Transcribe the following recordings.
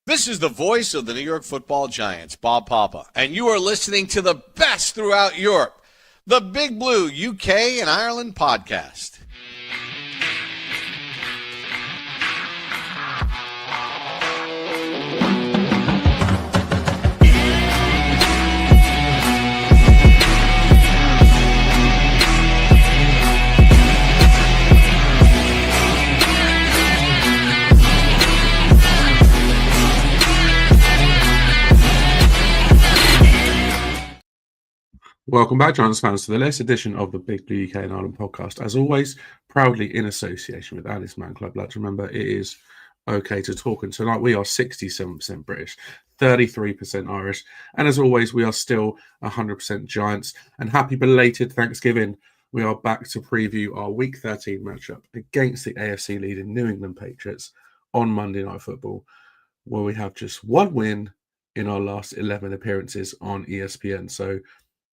This is the voice of the New York Football Giants, Bob Papa, and you are listening to the best throughout Europe, the Big Blue UK and Ireland podcast. Welcome back, Giants fans, to the latest edition of the Big Blue UK and Ireland podcast. As always, proudly in association with Alice Man Club. Let's remember, it is okay to talk. And tonight we are 67% British, 33% Irish. And as always, we are still 100% Giants. And happy belated Thanksgiving. We are back to preview our Week 13 matchup against the AFC leading New England Patriots on Monday Night Football, where we have just one win in our last 11 appearances on ESPN. So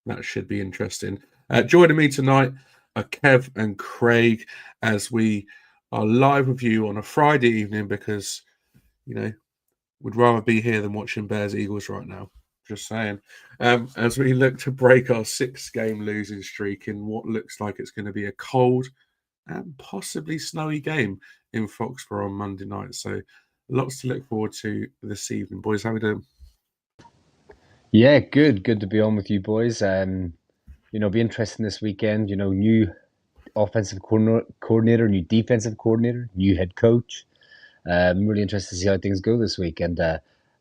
that should be interesting. Joining me tonight are Kev and Craig as we are live with you on a Friday evening because, you know, we'd rather be here than watching Bears-Eagles right now. Just saying. As we look to break our 6-game losing streak in what looks like it's going to be a cold and possibly snowy game in Foxboro on Monday night. So lots to look forward to this evening. Boys, how we doing? Yeah, good to be on with you boys. Be interesting this weekend. New offensive coordinator, new defensive coordinator, new head coach. I'm really interested to see how things go this week. And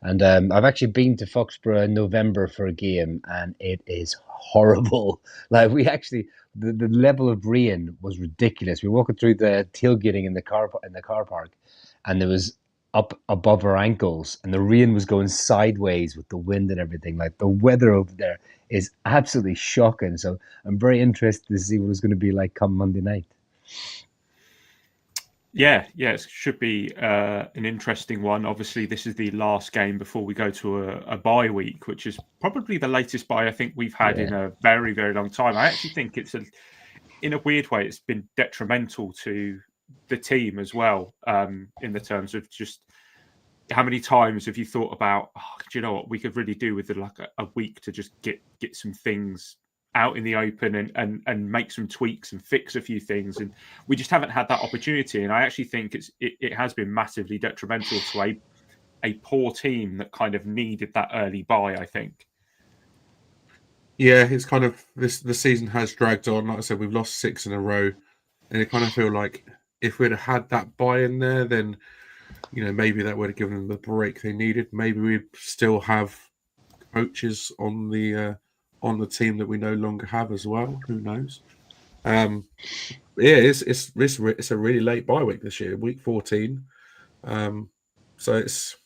I've actually been to Foxborough in November for a game, and it is horrible. Like the level of rain was ridiculous. We were walking through the tailgating in the car park, and there was up above our ankles, and the rain was going sideways with the wind and everything. Like, the weather over there is absolutely shocking. So I'm very interested to see what it's going to be like come Monday night. Yeah, it should be an interesting one. Obviously, this is the last game before we go to a bye week, which is probably the latest bye I think we've had in a very, very long time. I actually think in a weird way, it's been detrimental to the team as well, in the terms of just how many times have you thought about, do you know what we could really do with a week to just get some things out in the open and make some tweaks and fix a few things, and we just haven't had that opportunity. And I actually think it has been massively detrimental to a poor team that kind of needed that early bye, I think. Yeah, it's kind of the season has dragged on. Like I said, we've lost 6 in a row, and I kind of feel like if we'd have had that bye in there, then, you know, maybe that would have given them the break they needed. Maybe we'd still have coaches on the team that we no longer have as well. Who knows? It's a really late bye week this year, week 14. So it'd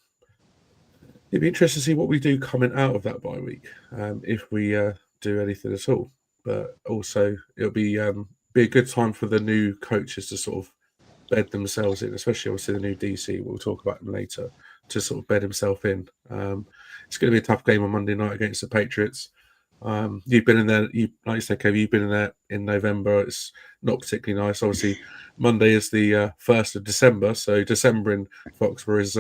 be interesting to see what we do coming out of that bye week, if we do anything at all. But also, it'll be a good time for the new coaches to sort of bed themselves in, especially obviously the new DC. We'll talk about him later, to sort of bed himself in. It's going to be a tough game on Monday night against the Patriots. You've been in there, like you said, Kev, you've been in there in November. It's not particularly nice. Obviously, Monday is the 1st of December, so December in Foxborough is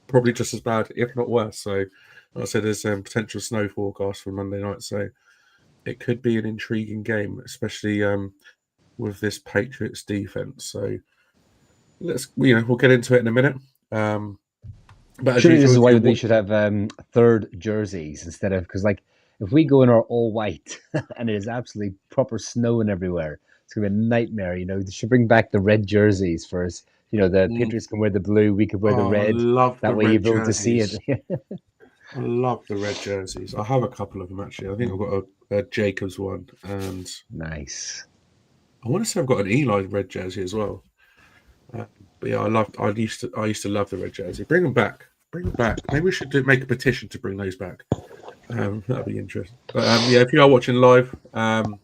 probably just as bad, if not worse. So, like I said, there's potential snow forecast for Monday night, so it could be an intriguing game, especially with this Patriots defense. So we'll get into it in a minute. But surely this is why they should have third jerseys instead of, because like if we go in our all white and it is absolutely proper snowing everywhere, it's gonna be a nightmare. They should bring back the red jerseys for us. The Patriots can wear the blue, we could wear the red. That way you'll be able to see it. I love the red jerseys. I have a couple of them actually. I think I've got a Jacobs one, and nice. I want to say I've got an Eli red jersey as well. But yeah, I used to love the red jersey. Bring them back. Maybe we should make a petition to bring those back. That'd be interesting. But if you are watching live on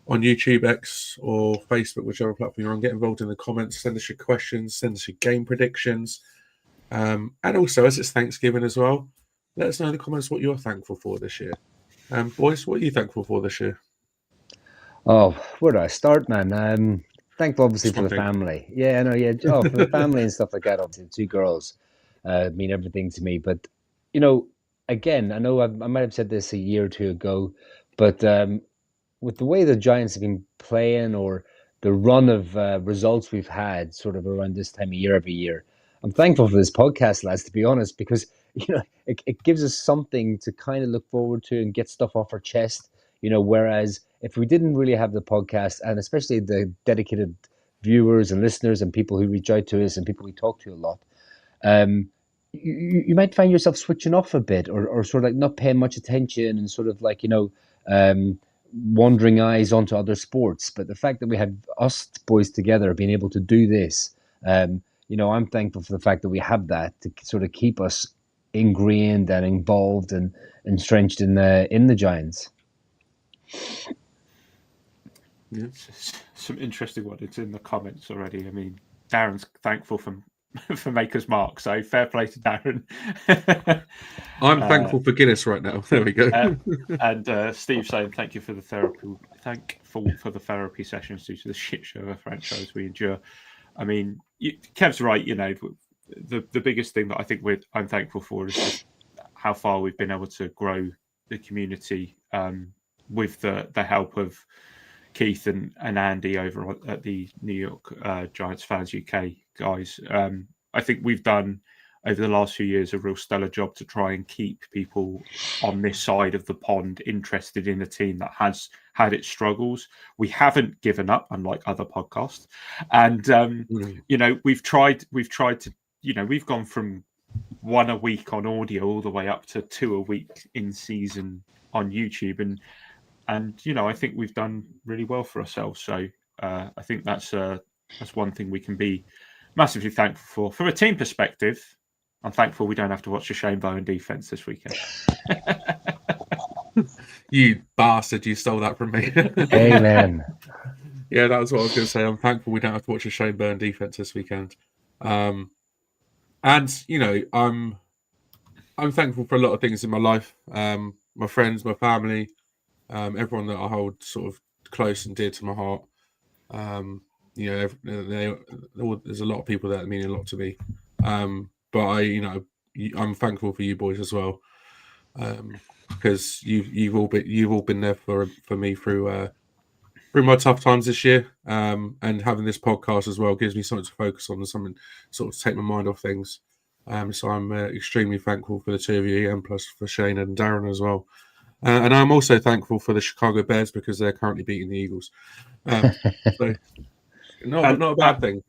YouTube, X, or Facebook, whichever platform you're on, get involved in the comments. Send us your questions. Send us your game predictions. And also, as it's Thanksgiving as well, let us know in the comments what you're thankful for this year. Boys, what are you thankful for this year? Oh, where do I start, man? Thankful, obviously, for the family. Yeah, I know. Yeah, for the family and stuff like that. Obviously, 2 girls. mean everything to me. But again, I know I might have said this a year or two ago, but with the way the Giants have been playing, or the run of results we've had sort of around this time of year every year, I'm thankful for this podcast, lads, to be honest, because it gives us something to kind of look forward to and get stuff off our chest. Whereas if we didn't really have the podcast, and especially the dedicated viewers and listeners and people who reach out to us and people we talk to a lot, you might find yourself switching off a bit, or sort of like not paying much attention, and sort of like wandering eyes onto other sports. But the fact that we have us boys together being able to do this, I'm thankful for the fact that we have that to sort of keep us ingrained and involved and entrenched in the Giants. Yeah. Some interesting one. It's in the comments already. I mean, Darren's thankful for Maker's Mark, so fair play to Darren. I'm thankful for Guinness right now. There we go. And Steve saying thank you for the therapy. Thankful for the therapy sessions due to the shit show of franchise we endure. I mean, Kev's right. The biggest thing that I think I'm thankful for is just how far we've been able to grow the community with the help of Keith and Andy over at the New York Giants Fans UK guys. I think we've done over the last few years a real stellar job to try and keep people on this side of the pond interested in a team that has had its struggles. We haven't given up, unlike other podcasts, and we've tried to, we've gone from 1 a week on audio all the way up to 2 a week in season on YouTube, and I think we've done really well for ourselves. So I think that's one thing we can be massively thankful for. From a team perspective, I'm thankful we don't have to watch the Shane Bowen defense this weekend. You bastard, you stole that from me. Amen. Yeah, that was what I was going to say. I'm thankful we don't have to watch a Shane Bowen defense this weekend. And, I'm thankful for a lot of things in my life. My friends, my family, everyone that I hold sort of close and dear to my heart. There's a lot of people that mean a lot to me. But I'm thankful for you boys as well, because you've all been there for me through my tough times this year. And having this podcast as well gives me something to focus on and something sort of take my mind off things. So I'm extremely thankful for the two of you, and plus for Shane and Darren as well. And I'm also thankful for the Chicago Bears because they're currently beating the Eagles. So not a bad thing.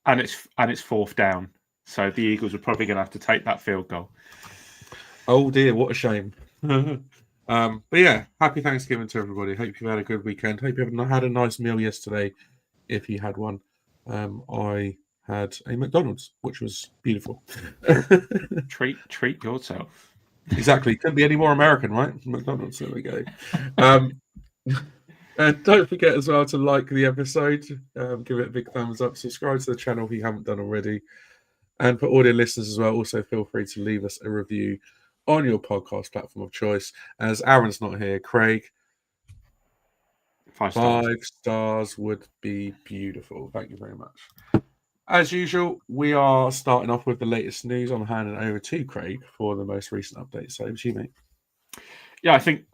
And it's fourth down, so the Eagles are probably going to have to take that field goal. Oh dear, what a shame. But yeah, happy Thanksgiving to everybody. Hope you've had a good weekend. Hope you had a nice meal yesterday, if you had one. I had a McDonald's, which was beautiful. Treat yourself. Exactly. Couldn't be any more American, right? McDonald's. There we go. And don't forget as well to like the episode, give it a big thumbs up, subscribe to the channel if you haven't done already. And for audio listeners as well, also feel free to leave us a review on your podcast platform of choice. As Aaron's not here, Craig, 5 stars. 5 stars would be beautiful. Thank you very much. As usual, we are starting off with the latest news. I'm handing over to Craig for the most recent updates. So over to you, mate. Yeah, I think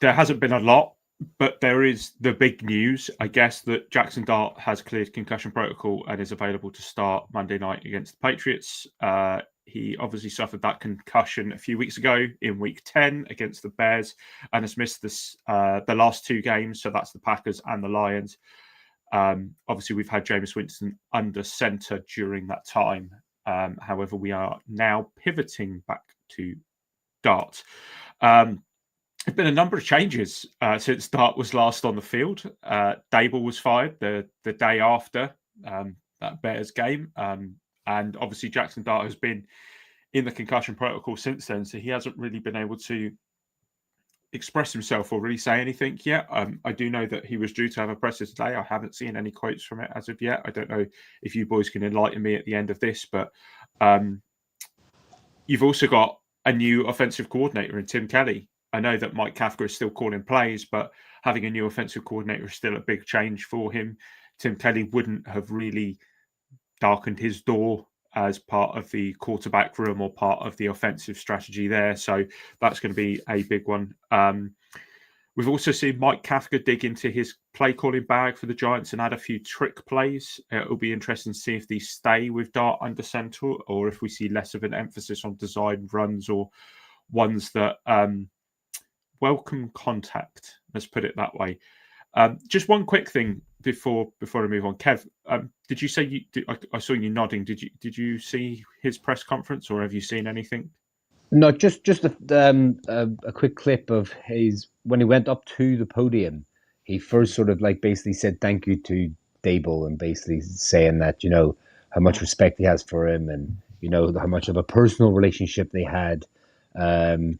there hasn't been a lot, but there is the big news, I guess, that Jackson Dart has cleared concussion protocol and is available to start Monday night against the Patriots. He obviously suffered that concussion a few weeks ago in Week 10 against the Bears and has missed the last 2 games. So that's the Packers and the Lions. Obviously, we've had Jameis Winston under center during that time. However, we are now pivoting back to Dart. There's been a number of changes since Dart was last on the field. Dable was fired the day after that Bears game. And obviously Jackson Dart has been in the concussion protocol since then, so he hasn't really been able to express himself or really say anything yet. I do know that he was due to have a presser today. I haven't seen any quotes from it as of yet. I don't know if you boys can enlighten me at the end of this, but you've also got a new offensive coordinator in Tim Kelly. I know that Mike Kafka is still calling plays, but having a new offensive coordinator is still a big change for him. Tim Kelly wouldn't have really darkened his door as part of the quarterback room or part of the offensive strategy there. So that's going to be a big one. We've also seen Mike Kafka dig into his play calling bag for the Giants and add a few trick plays. It'll be interesting to see if these stay with Dart under center or if we see less of an emphasis on design runs or ones that welcome contact. Let's put it that way. Just one quick thing before I move on, Kev. Did you say I saw you nodding? Did you see his press conference, or have you seen anything? No, just a quick clip of his when he went up to the podium. He first sort of like basically said thank you to Dable and basically saying that how much respect he has for him and how much of a personal relationship they had. So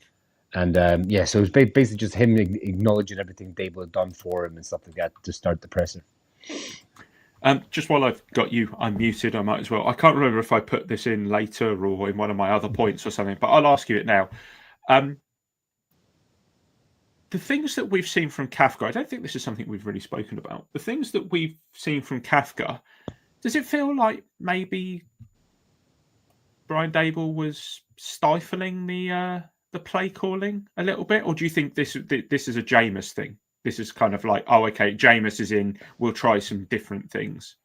it was basically just him acknowledging everything Dable had done for him and stuff like that to start the presser. Just while I've got you unmuted, I might as well. I can't remember if I put this in later or in one of my other points or something, but I'll ask you it now. The things that we've seen from Kafka, I don't think this is something we've really spoken about. The things that we've seen from Kafka, does it feel like maybe Brian Dable was stifling the play calling a little bit, or do you think this is a Jameis thing? This is kind of like, oh, okay, Jameis is in. We'll try some different things.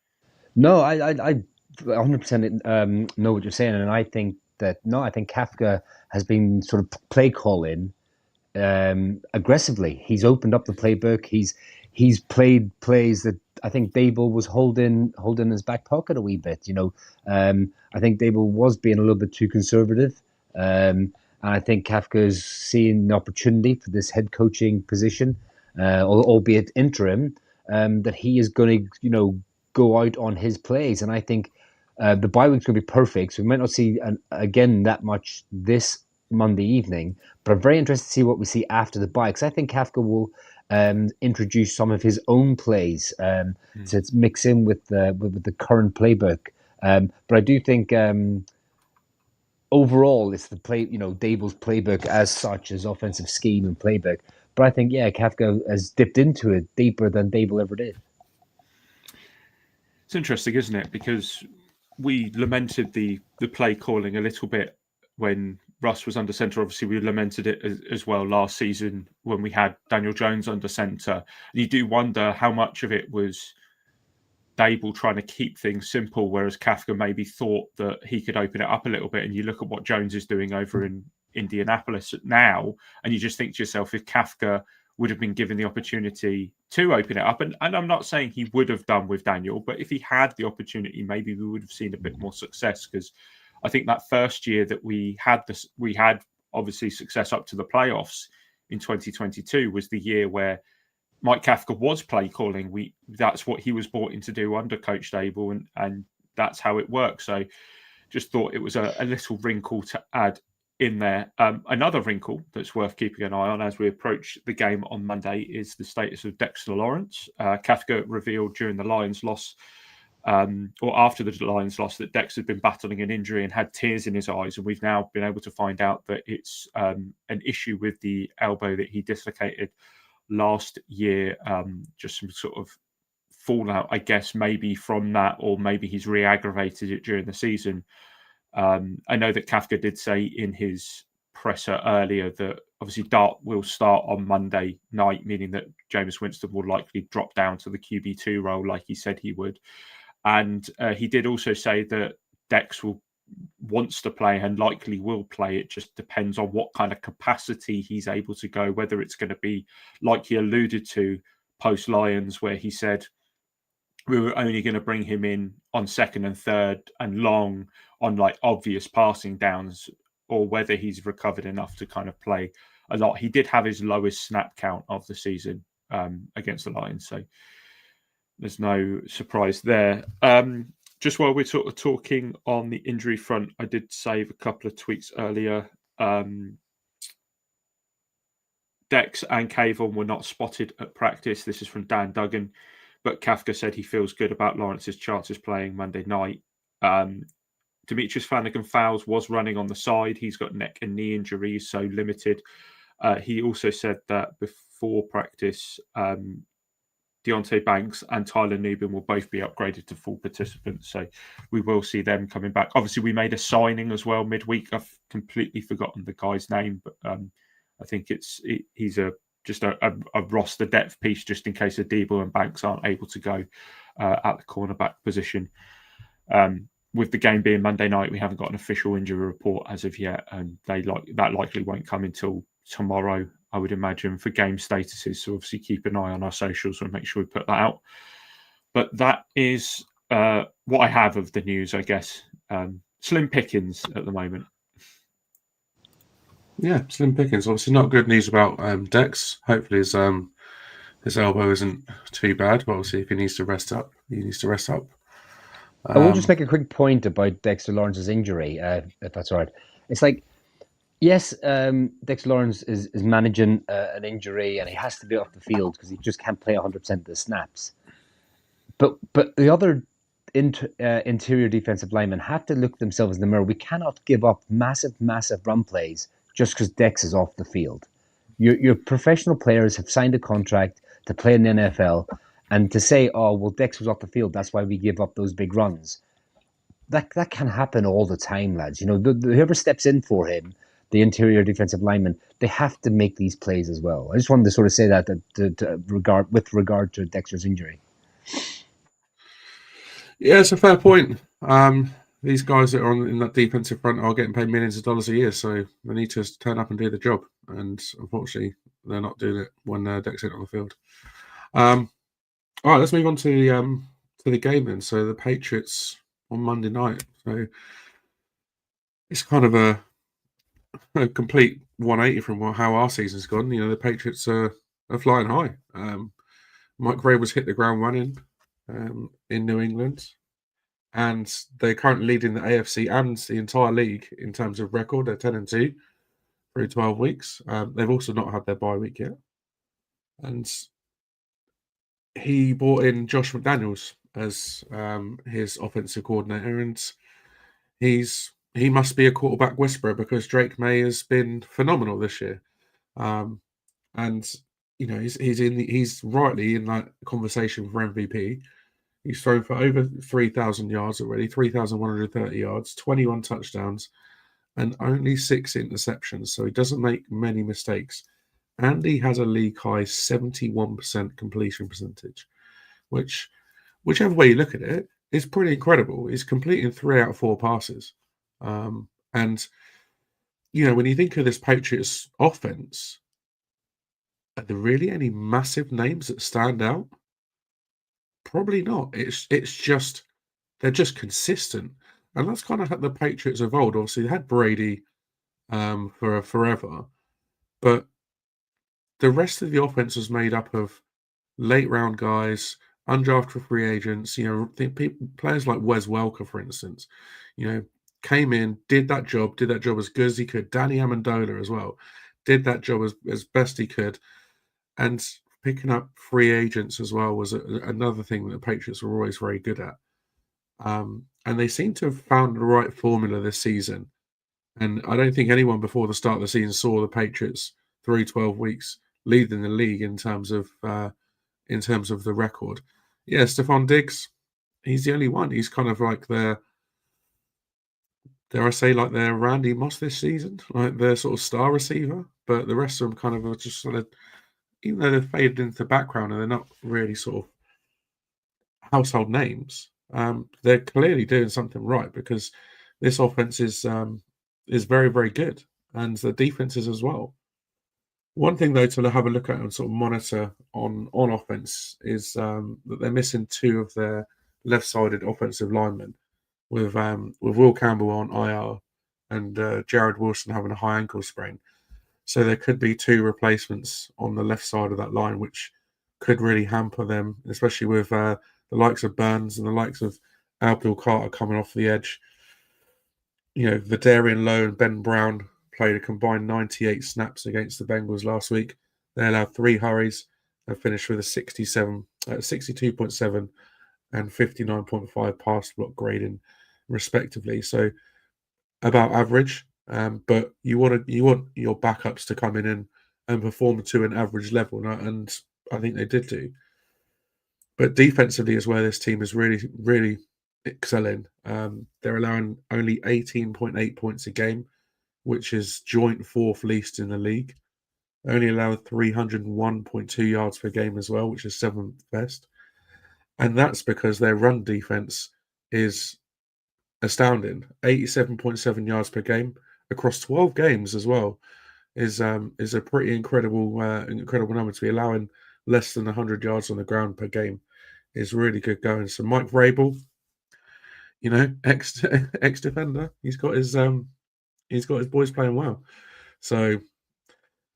No, I 100% know what you're saying, and I think Kafka has been sort of play calling aggressively. He's opened up the playbook. He's played plays that I think Dable was holding in his back pocket a wee bit. I think Dable was being a little bit too conservative. And I think Kafka's seeing the opportunity for this head coaching position, albeit interim, that he is going to, go out on his plays. And I think the bye week's going to be perfect. So we might not see again that much this Monday evening, but I'm very interested to see what we see after the bye, because I think Kafka will introduce some of his own plays to mix in with the current playbook. But I do think overall, it's the play, Dable's playbook as such, his offensive scheme and playbook. But I think, Kafka has dipped into it deeper than Dable ever did. It's interesting, isn't it? Because we lamented the play calling a little bit when Russ was under centre. Obviously, we lamented it as well last season when we had Daniel Jones under centre. You do wonder how much of it was Dable trying to keep things simple, whereas Kafka maybe thought that he could open it up a little bit. And you look at what Jones is doing over in Indianapolis now, and you just think to yourself, if Kafka would have been given the opportunity to open it up, and I'm not saying he would have done with Daniel, but if he had the opportunity, maybe we would have seen a bit more success. Because I think that first year that we had obviously success up to the playoffs in 2022 was the year where Mike Kafka was play calling. That's what he was brought in to do under Coach Dable, and that's how it works. So just thought it was a little wrinkle to add in there. Another wrinkle that's worth keeping an eye on as we approach the game on Monday is the status of Dexter Lawrence. Kafka revealed during the Lions loss, or after the Lions loss, that Dex had been battling an injury and had tears in his eyes. And we've now been able to find out that it's an issue with the elbow that he dislocated last year. Just some sort of fallout, I guess, maybe from that, or maybe he's re-aggravated it during the season. I know that Kafka did say in his presser earlier that obviously Dart will start on Monday night, meaning that Jameis Winston will likely drop down to the QB2 role like he said he would. And he did also say that Dex wants to play and likely will play. It just depends on what kind of capacity he's able to go, whether it's going to be like he alluded to post Lions, where he said we were only going to bring him in on second and third and long on like obvious passing downs, or whether he's recovered enough to kind of play a lot. He did have his lowest snap count of the season against the Lions, so there's no surprise there. Just while we're sort of talking on the injury front, I did save a couple of tweets earlier. Dex and Kayvon were not spotted at practice. This is from Dan Duggan. But Kafka said he feels good about Lawrence's chances playing Monday night. Demetrius Flanagan-Fowles was running on the side. He's got neck and knee injuries, so limited. He also said that before practice, Deontay Banks and Tyler Nubin will both be upgraded to full participants. So we will see them coming back. Obviously, we made a signing as well midweek. I've completely forgotten the guy's name, but I think he's just a roster depth piece just in case Adebo and Banks aren't able to go at the cornerback position. With the game being Monday night, we haven't got an official injury report as of yet, and that likely won't come until tomorrow, I would imagine, for game statuses. So obviously keep an eye on our socials and make sure we put that out. But that is what I have of the news, I guess. Slim pickings at the moment. Yeah, slim pickings. Obviously not good news about Dex. Hopefully his elbow isn't too bad, but obviously if he needs to rest up, he needs to rest up. I will just make a quick point about Dexter Lawrence's injury, if that's all right. It's like, yes, Dexter Lawrence is managing an injury and he has to be off the field because he just can't play 100% of the snaps. But the other interior defensive linemen have to look themselves in the mirror. We cannot give up massive run plays just because Dex is off the field. Your professional players have signed a contract to play in the NFL, and to say, oh, well, Dex was off the field, that's why we give up those big runs. That can happen all the time, lads. You know, whoever steps in for him, the interior defensive lineman, they have to make these plays as well. I just wanted to sort of say that with regard to Dexter's injury. Yeah, it's a fair point. These guys that are in that defensive front are getting paid millions of dollars a year, so they need to turn up and do the job. And unfortunately, they're not doing it when Dex ain't on the field. All right, let's move on to the game then. So the Patriots on Monday night. So it's kind of a complete 180 from how our season's gone. You know, the Patriots are flying high. Mike Vrabel's hit the ground running in New England, and they're currently leading the AFC and the entire league in terms of record. They're 10-2 through 12 weeks. They've also not had their bye week yet, and he brought in Josh McDaniels as his offensive coordinator, and he must be a quarterback whisperer because Drake May has been phenomenal this year, and you know he's rightly in that conversation for MVP. He's thrown for over 3,000 yards already, 3,130 yards, 21 touchdowns, and only 6 interceptions. So he doesn't make many mistakes. And he has a league high 71% completion percentage, which, whichever way you look at it, is pretty incredible. He's completing 3 out of 4 passes. And, you know, when you think of this Patriots offense, are there really any massive names that stand out? Probably not. It's just they're just consistent, and that's kind of how the Patriots evolved. Obviously, they had Brady for forever, but the rest of the offense was made up of late round guys, undrafted free agents. You know, players like Wes Welker, for instance, you know, came in, did that job as good as he could. Danny Amendola as well did that job as best he could, and picking up free agents as well was another thing that the Patriots were always very good at. And they seem to have found the right formula this season. And I don't think anyone before the start of the season saw the Patriots through 12 weeks leading the league in terms of the record. Yeah, Stephon Diggs, he's the only one. He's kind of like their Randy Moss this season, like their sort of star receiver. But the rest of them kind of are just sort of, even though they've faded into the background and they're not really sort of household names, they're clearly doing something right because this offense is very, very good, and the defenses as well. One thing though to have a look at and sort of monitor on offense is that they're missing 2 of their left-sided offensive linemen, with Will Campbell on IR and Jared Wilson having a high ankle sprain. So there could be 2 replacements on the left side of that line, which could really hamper them, especially with the likes of Burns and the likes of Abdul Carter coming off the edge. You know, Vidarian Lowe and Ben Brown played a combined 98 snaps against the Bengals last week. They allowed 3 hurries and finished with a 62.7 and 59.5 pass block grading, respectively. So about average. But you want your backups to come in and perform to an average level, and I think they did do. But defensively is where this team is really, really excelling. They're allowing only 18.8 points a game, which is joint fourth least in the league. They only allow 301.2 yards per game as well, which is seventh best. And that's because their run defense is astounding. 87.7 yards per game across 12 games as well is a pretty incredible number. To be allowing less than 100 yards on the ground per game is really good going. So Mike Vrabel, ex defender, he's got his boys playing well. So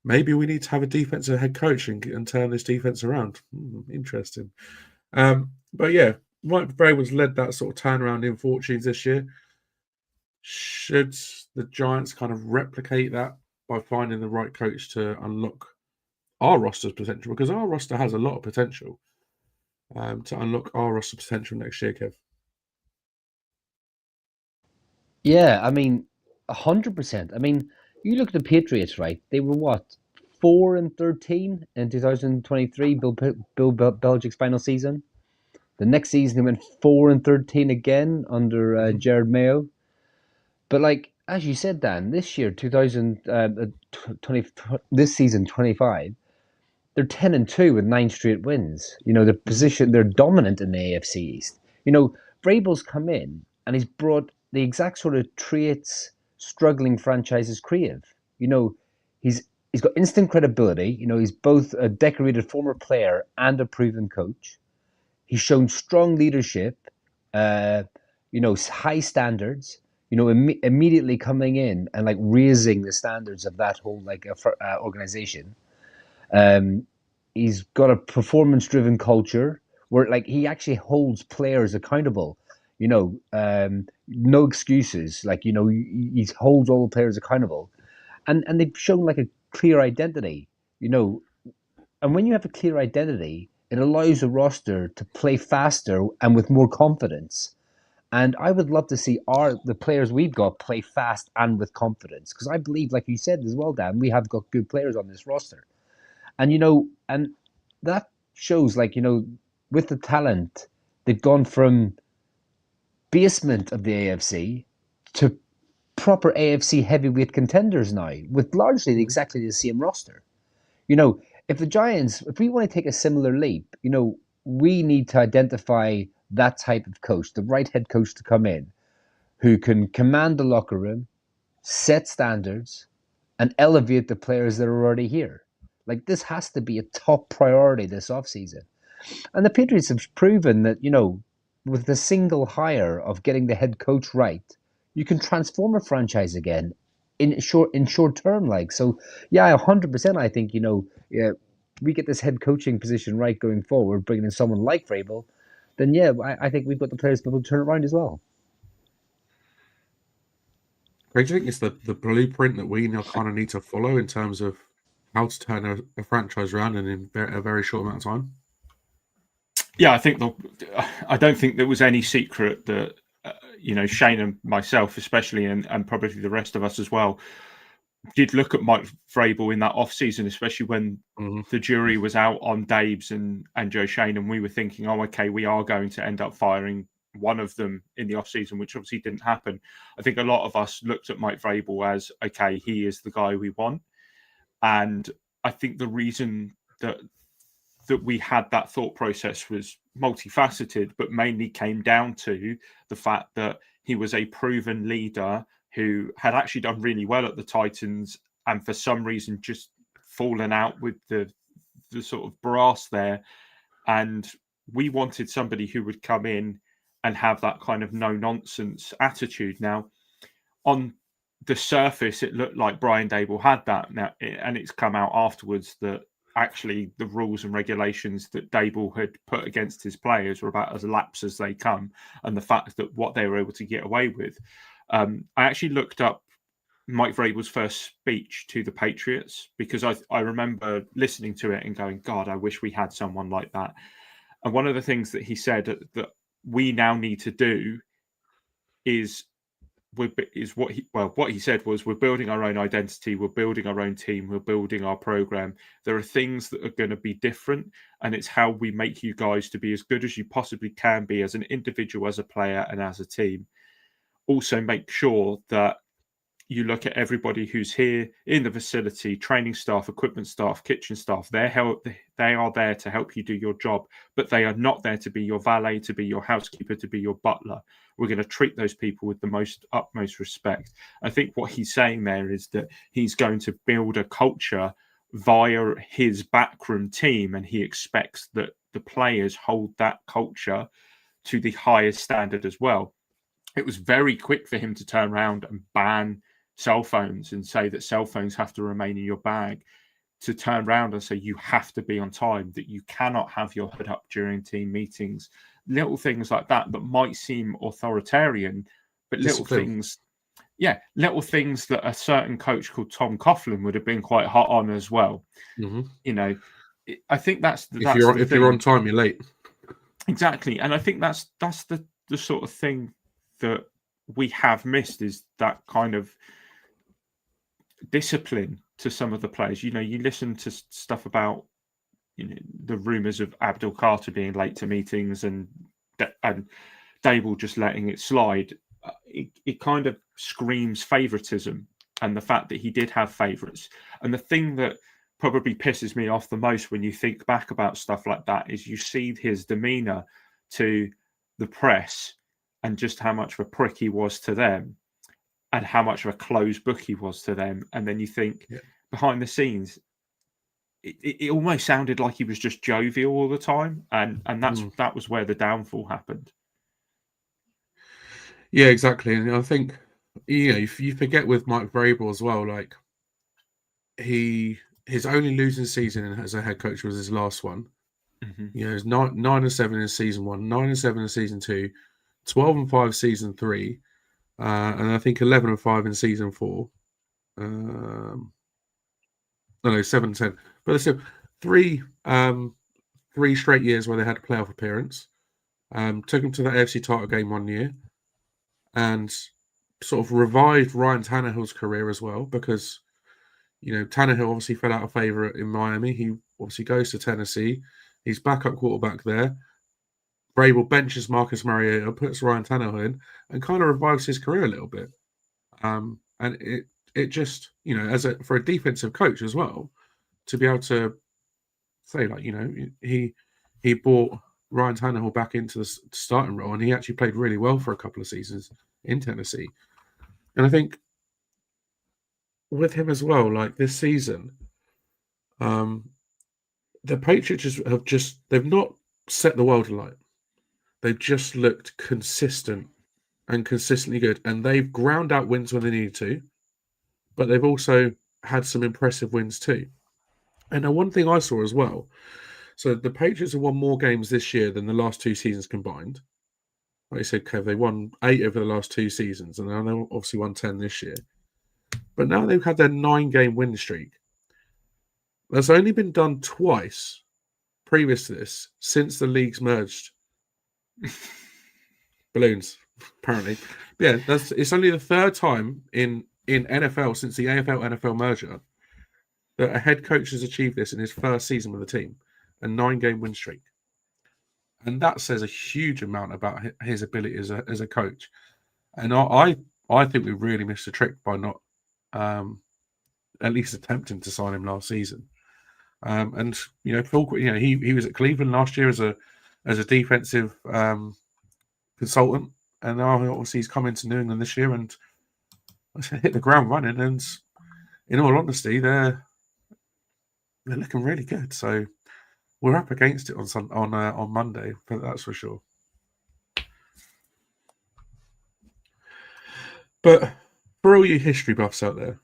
maybe we need to have a defensive head coach and turn this defense around. Interesting. But yeah, Mike Vrabel's led that sort of turnaround in fortunes this year. Should the Giants kind of replicate that by finding the right coach to unlock our roster's potential? Because our roster has a lot of potential to unlock our roster potential next year, Kev. Yeah, I mean, 100%. I mean, you look at the Patriots, right? They were what, 4-13 in 2023, Bill Belichick's final season. The next season, they went 4-13 again under Jared Mayo. But like as you said, Dan, this year, 2020, this season 25, they're 10-2 with 9 straight wins. They're dominant in the AFC East. Vrabel's come in and he's brought the exact sort of traits struggling franchises crave. He's got instant credibility. He's both a decorated former player and a proven coach. He's shown strong leadership, high standards. Immediately coming in and like raising the standards of that whole organization. He's got a performance-driven culture where like he actually holds players accountable. No excuses. He holds all the players accountable, and they've shown like a clear identity. And when you have a clear identity, it allows the roster to play faster and with more confidence. And I would love to see the players we've got play fast and with confidence, because I believe, like you said as well, Dan, we have got good players on this roster. And and that shows with the talent, they've gone from basement of the AFC to proper AFC heavyweight contenders now, with largely exactly the same roster. If we want to take a similar leap, we need to identify that type of coach, the right head coach to come in, who can command the locker room, set standards, and elevate the players that are already here. Like, this has to be a top priority this offseason. And the Patriots have proven that, with the single hire of getting the head coach right, you can transform a franchise again in short term. So, yeah, 100%. I think, we get this head coaching position right going forward, bringing in someone like Vrabel, then yeah, I think we've got the players to be able to turn it around as well. Craig, do you think it's the blueprint that we now kind of need to follow in terms of how to turn a franchise around in a very short amount of time? Yeah, I don't think there was any secret that Shane and myself especially, and probably the rest of us as well, did look at Mike Vrabel in that off-season, especially when the jury was out on Dave's and Joe Shane, and we were thinking, oh, okay, we are going to end up firing one of them in the off-season, which obviously didn't happen. I think a lot of us looked at Mike Vrabel as, okay, he is the guy we want. And I think the reason that we had that thought process was multifaceted, but mainly came down to the fact that he was a proven leader who had actually done really well at the Titans, and for some reason just fallen out with the sort of brass there. And we wanted somebody who would come in and have that kind of no-nonsense attitude. Now, on the surface, it looked like Brian Daboll had that, and it's come out afterwards that actually the rules and regulations that Daboll had put against his players were about as lax as they come, and the fact that what they were able to get away with. I actually looked up Mike Vrabel's first speech to the Patriots, because I remember listening to it and going, God, I wish we had someone like that. And one of the things that he said that we now need to do is what he said was, we're building our own identity, we're building our own team, we're building our program. There are things that are going to be different, and it's how we make you guys to be as good as you possibly can be as an individual, as a player, and as a team. Also, make sure that you look at everybody who's here in the facility, training staff, equipment staff, kitchen staff. They are there to help you do your job, but they are not there to be your valet, to be your housekeeper, to be your butler. We're going to treat those people with the utmost respect. I think what he's saying there is that he's going to build a culture via his backroom team, and he expects that the players hold that culture to the highest standard as well. It was very quick for him to turn around and ban cell phones and say that cell phones have to remain in your bag, to turn around and say you have to be on time, that you cannot have your hood up during team meetings. Little things like that might seem authoritarian, but little things that a certain coach called Tom Coughlin would have been quite hot on as well. Mm-hmm. I think that's if you're on time, you're late. Exactly, and I think that's the sort of thing that we have missed, is that kind of discipline to some of the players. You listen to stuff about the rumours of Abdul Carter being late to meetings and Dable just letting it slide. It kind of screams favouritism, and the fact that he did have favourites. And the thing that probably pisses me off the most when you think back about stuff like that is you see his demeanour to the press and just how much of a prick he was to them, and how much of a closed book he was to them. And then you think, behind the scenes, it almost sounded like he was just jovial all the time, and that was where the downfall happened. Yeah, exactly. And I think if you forget with Mike Vrabel as well, like his only losing season as a head coach was his last one. Mm-hmm. It was 9-7 in season 1, 9-7 in season 2, 12-5 season 3. And I think 11-5 in season 4. No, 7-10. But there's still three straight years where they had a playoff appearance. Took them to the AFC title game one year, and sort of revived Ryan Tannehill's career as well, because Tannehill obviously fell out of favour in Miami. He obviously goes to Tennessee. He's backup quarterback there. Vrabel benches Marcus Mariota, puts Ryan Tannehill in, and kind of revives his career a little bit. And it just, for a defensive coach as well, to be able to say, like, he brought Ryan Tannehill back into the starting role, and he actually played really well for a couple of seasons in Tennessee. And I think with him as well, like this season, the Patriots they've not set the world alight. They've just looked consistent and consistently good, and they've ground out wins when they needed to, but they've also had some impressive wins too. And one thing I saw as well, so the Patriots have won more games this year than the last 2 seasons combined. Like you said, Kev, they won 8 over the last 2 seasons, and they obviously won 10 this year. But now they've had their 9-game win streak. That's only been done twice previous to this since the leagues merged. Balloons, apparently. But yeah, it's only the 3rd time in NFL since the AFL-NFL merger that a head coach has achieved this in his first season with the team, a 9-game win streak. And that says a huge amount about his ability as a coach. And I think we really missed a trick by not at least attempting to sign him last season. And Phil, he was at Cleveland last year as a defensive consultant, and now obviously he's come into New England this year and hit the ground running. And in all honesty, they're looking really good. So we're up against it on Monday, but that's for sure. But for all you history buffs out there,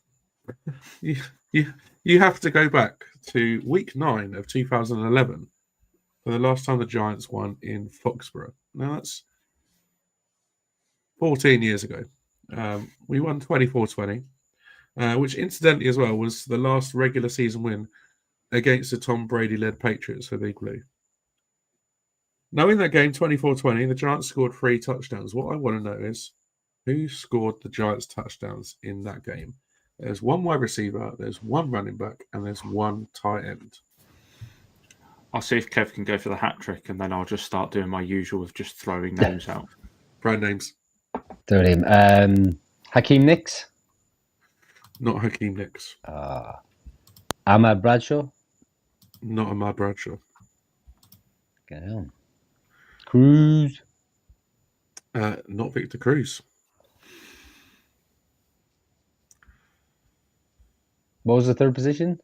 you have to go back to week 9 of 2011 for the last time the Giants won in Foxboro. Now that's 14 years ago. We won 24-20, which incidentally as well was the last regular season win against the Tom Brady-led Patriots for Big Blue. Now in that game, 24-20, the Giants scored 3 touchdowns. What I want to know is, Who scored the Giants touchdowns in that game? There's one wide receiver, there's one running back, and there's one tight end. I'll see if Kev can go for the hat trick, and then I'll just start doing my usual of just throwing names out. Brand names. Third name. Hakeem Nicks. Not Hakeem Nicks. Ahmad Bradshaw. Not Ahmad Bradshaw. Get on. Cruz. Not Victor Cruz. What was the third position?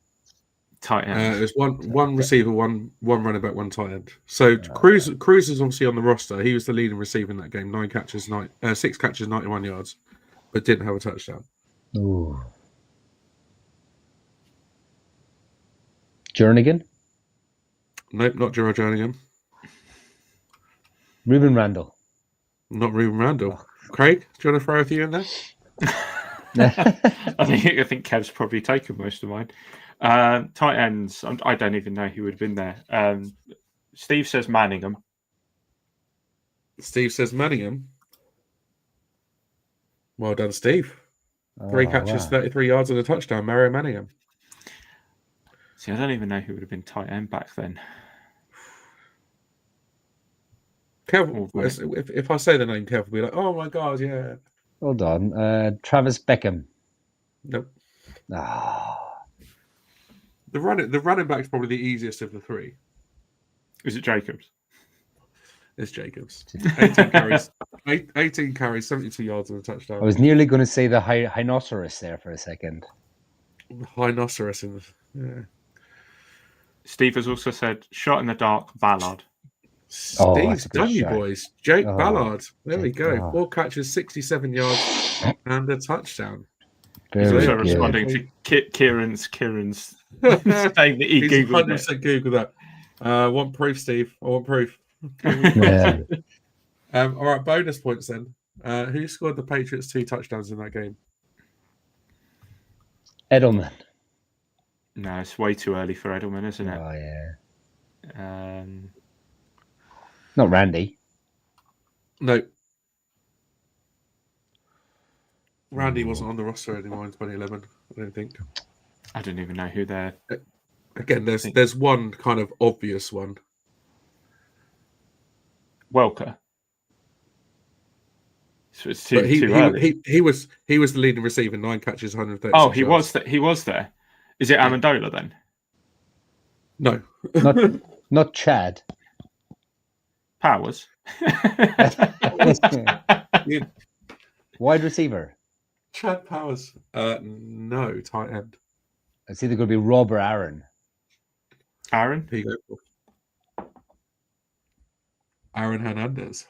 Tight end. There's one receiver, one running back, one tight end. So Cruz is obviously on the roster. He was the leading receiver in that game. 6 catches, 91 yards, but didn't have a touchdown. Ooh. Jernigan. Nope, not Gerald Jernigan. Reuben Randall. Not Reuben Randall. Craig, do you want to throw a few in there? I think Kev's probably taken most of mine. Tight ends. I don't even know who would have been there. Steve says Manningham. Steve says Manningham. Well done, Steve. 3 catches, 33 yards and a touchdown. Mario Manningham. See, I don't even know who would have been tight end back then. Kev, if I say the name, Kev will be like, "Oh my god, yeah." Hold on. Travis Beckham. Nope. Ah. The running back's probably the easiest of the 3. Is it Jacobs? It's Jacobs. 18 carries, 72 yards and a touchdown. I was nearly going to say the rhinoceros there for a second. Rhinoceros in the yeah. Steve has also said shot in the dark, Ballard. Steve's done you, boys. Jake Ballard. There we go. Ballard. 4 catches, 67 yards and a touchdown. He's Very also good. responding to Kieran's saying that he He's Googled 100% it. Google that. I want proof, Steve. I want proof. Yeah. All right, bonus points then. Who scored the Patriots 2 touchdowns in that game? Edelman. No, it's way too early for Edelman, isn't it? Oh, yeah. Um, Not Randy. No. Randy wasn't on the roster anymore in 2011, I don't think. I don't even know who they're. Again, there's one kind of obvious one. Welker. So it's But too early. he was the leading receiver, 9 catches, 136 Oh, he yards. was there. Is it Amendola then? No. Not Chad. Powers. Yeah. Wide receiver. Chad Powers. No, tight end. It's either going to be Rob or Aaron. Aaron? Here you go. Aaron Hernandez.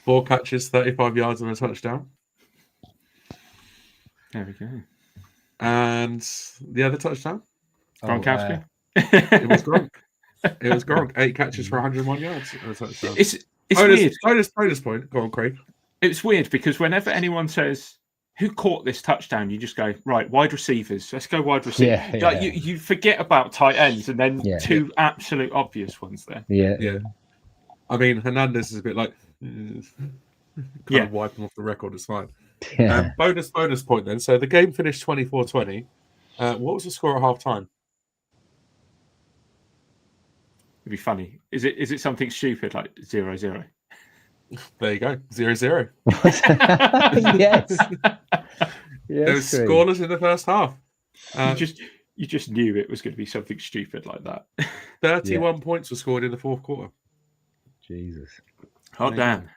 4 catches, 35 yards and a touchdown. There we go. And the other touchdown? Gronkowski? It was Gronk. It was Gronk. 8 catches for 101 yards and a touchdown. It's weird. Bonus point. Go on, Craig. It's weird because whenever anyone says who caught this touchdown, you just go, right, wide receivers. Let's go wide receivers. Yeah, Like, yeah. you forget about tight ends and then Yeah. 2 absolute obvious ones there. Yeah. Yeah. I mean, Hernandez is a bit like kind of wiping off the record. It's fine. Yeah. Bonus point then. So the game finished 24-20. What was the score at half time? It'd be funny. Is it something stupid like 0-0? There you go. 0-0. Yes. It was Craig. scoreless in the first half. You just knew it was going to be something stupid like that. 31 points were scored in the fourth quarter. Jesus. Hot damn.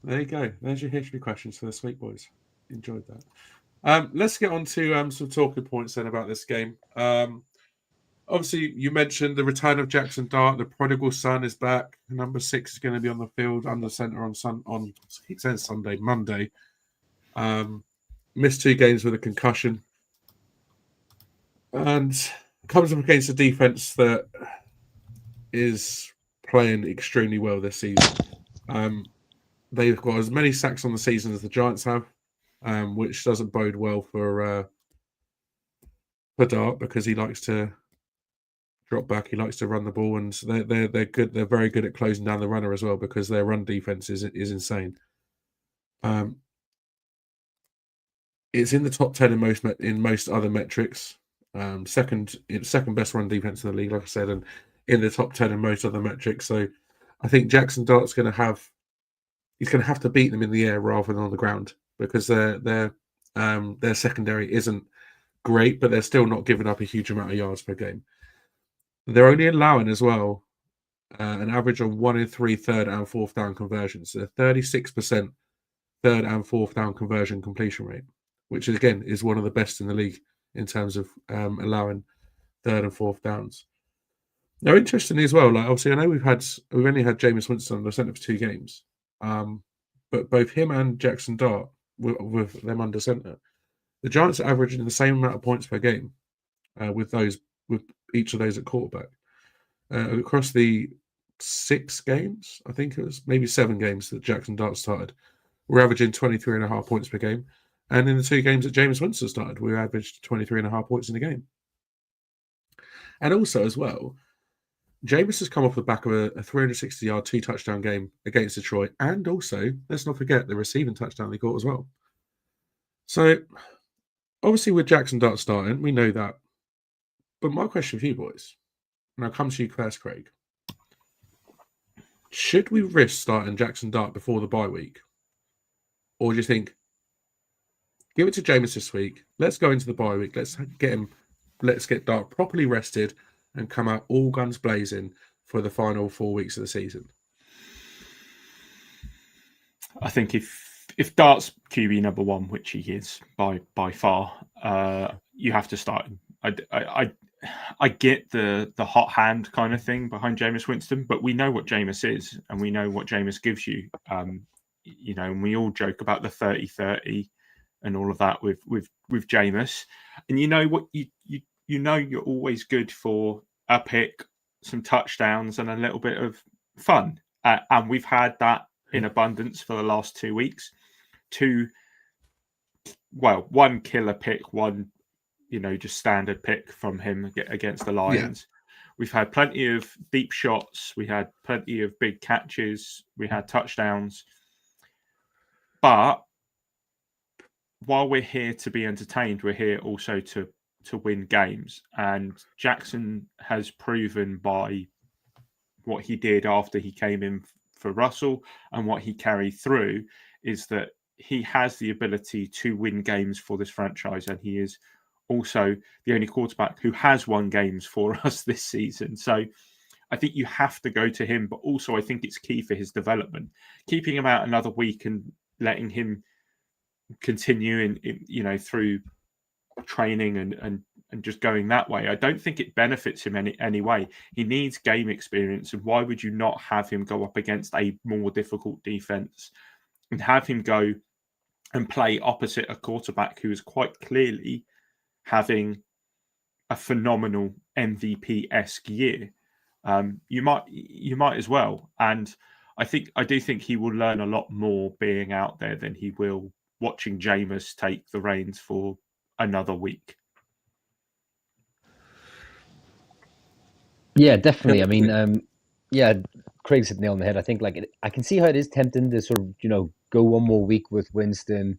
There you go. There's your history questions for this week, boys. Enjoyed that. Let's get on to some talking points then about this game. Obviously, you mentioned the return of Jackson Dart. The prodigal son is back. Number 6 is going to be on the field under center on Monday. Missed 2 games with a concussion, and comes up against a defense that is playing extremely well this season. They've got as many sacks on the season as the Giants have, which doesn't bode well for Dart because he likes to drop back. He likes to run the ball, and they're good. They're very good at closing down the runner as well because their run defense is insane. It's in the top 10 in most other metrics. Second best run defense in the league, like I said, and in the top 10 in most other metrics. So I think Jackson Dart's going to have to beat them in the air rather than on the ground, because their secondary isn't great, but they're still not giving up a huge amount of yards per game. They're only allowing as well an average of 1 in 3 third and fourth down conversions. So 36% third and fourth down conversion completion rate, which again is one of the best in the league in terms of allowing third and fourth downs. Now, interestingly as well, like obviously I know we've only had Jameis Winston under center for 2 games, but both him and Jackson Dart with them under center, the Giants are averaging the same amount of points per game with each of those at quarterback across the 6 games. I think it was maybe 7 games that Jackson Dart started. We're averaging 23.5 points per game. And in the 2 games that Jameis Winston started, we averaged 23.5 points in a game. And also, as well, Jameis has come off the back of a 360-yard 2-touchdown game against Detroit. And also, let's not forget the receiving touchdown they caught as well. So, obviously, with Jackson Dart starting, we know that. But my question for you boys, and I'll come to you first, Craig. Should we risk starting Jackson Dart before the bye week? Or do you think, give it to Jameis this week, let's go into the bye week, let's get Dart properly rested and come out all guns blazing for the final 4 weeks of the season? I think if Dart's QB number 1, which he is by far, you have to start him. I get the hot hand kind of thing behind Jameis Winston, but we know what Jameis is, and we know what Jameis gives you. And we all joke about the 30-30 and all of that with Jameis. And you know what, you're always good for a pick, some touchdowns, and a little bit of fun. And we've had that in abundance for the last 2 weeks. 1 killer pick, 1 just standard pick from him against the Lions. Yeah. We've had plenty of deep shots. We had plenty of big catches. We had touchdowns. But while we're here to be entertained, we're here also to win games. And Jackson has proven by what he did after he came in for Russell and what he carried through is that he has the ability to win games for this franchise. And he is also the only quarterback who has won games for us this season. So I think you have to go to him, but also I think it's key for his development. Keeping him out another week and letting him continue in through training and just going that way, I don't think it benefits him any way. He needs game experience, and why would you not have him go up against a more difficult defense and have him go and play opposite a quarterback who is quite clearly having a phenomenal MVP-esque year? You might as well. And I do think he will learn a lot more being out there than he will watching Jameis take the reins for another week. Yeah, definitely. I mean, Craig's hit the nail on the head. I think I can see how it is tempting to sort of go 1 more week with Winston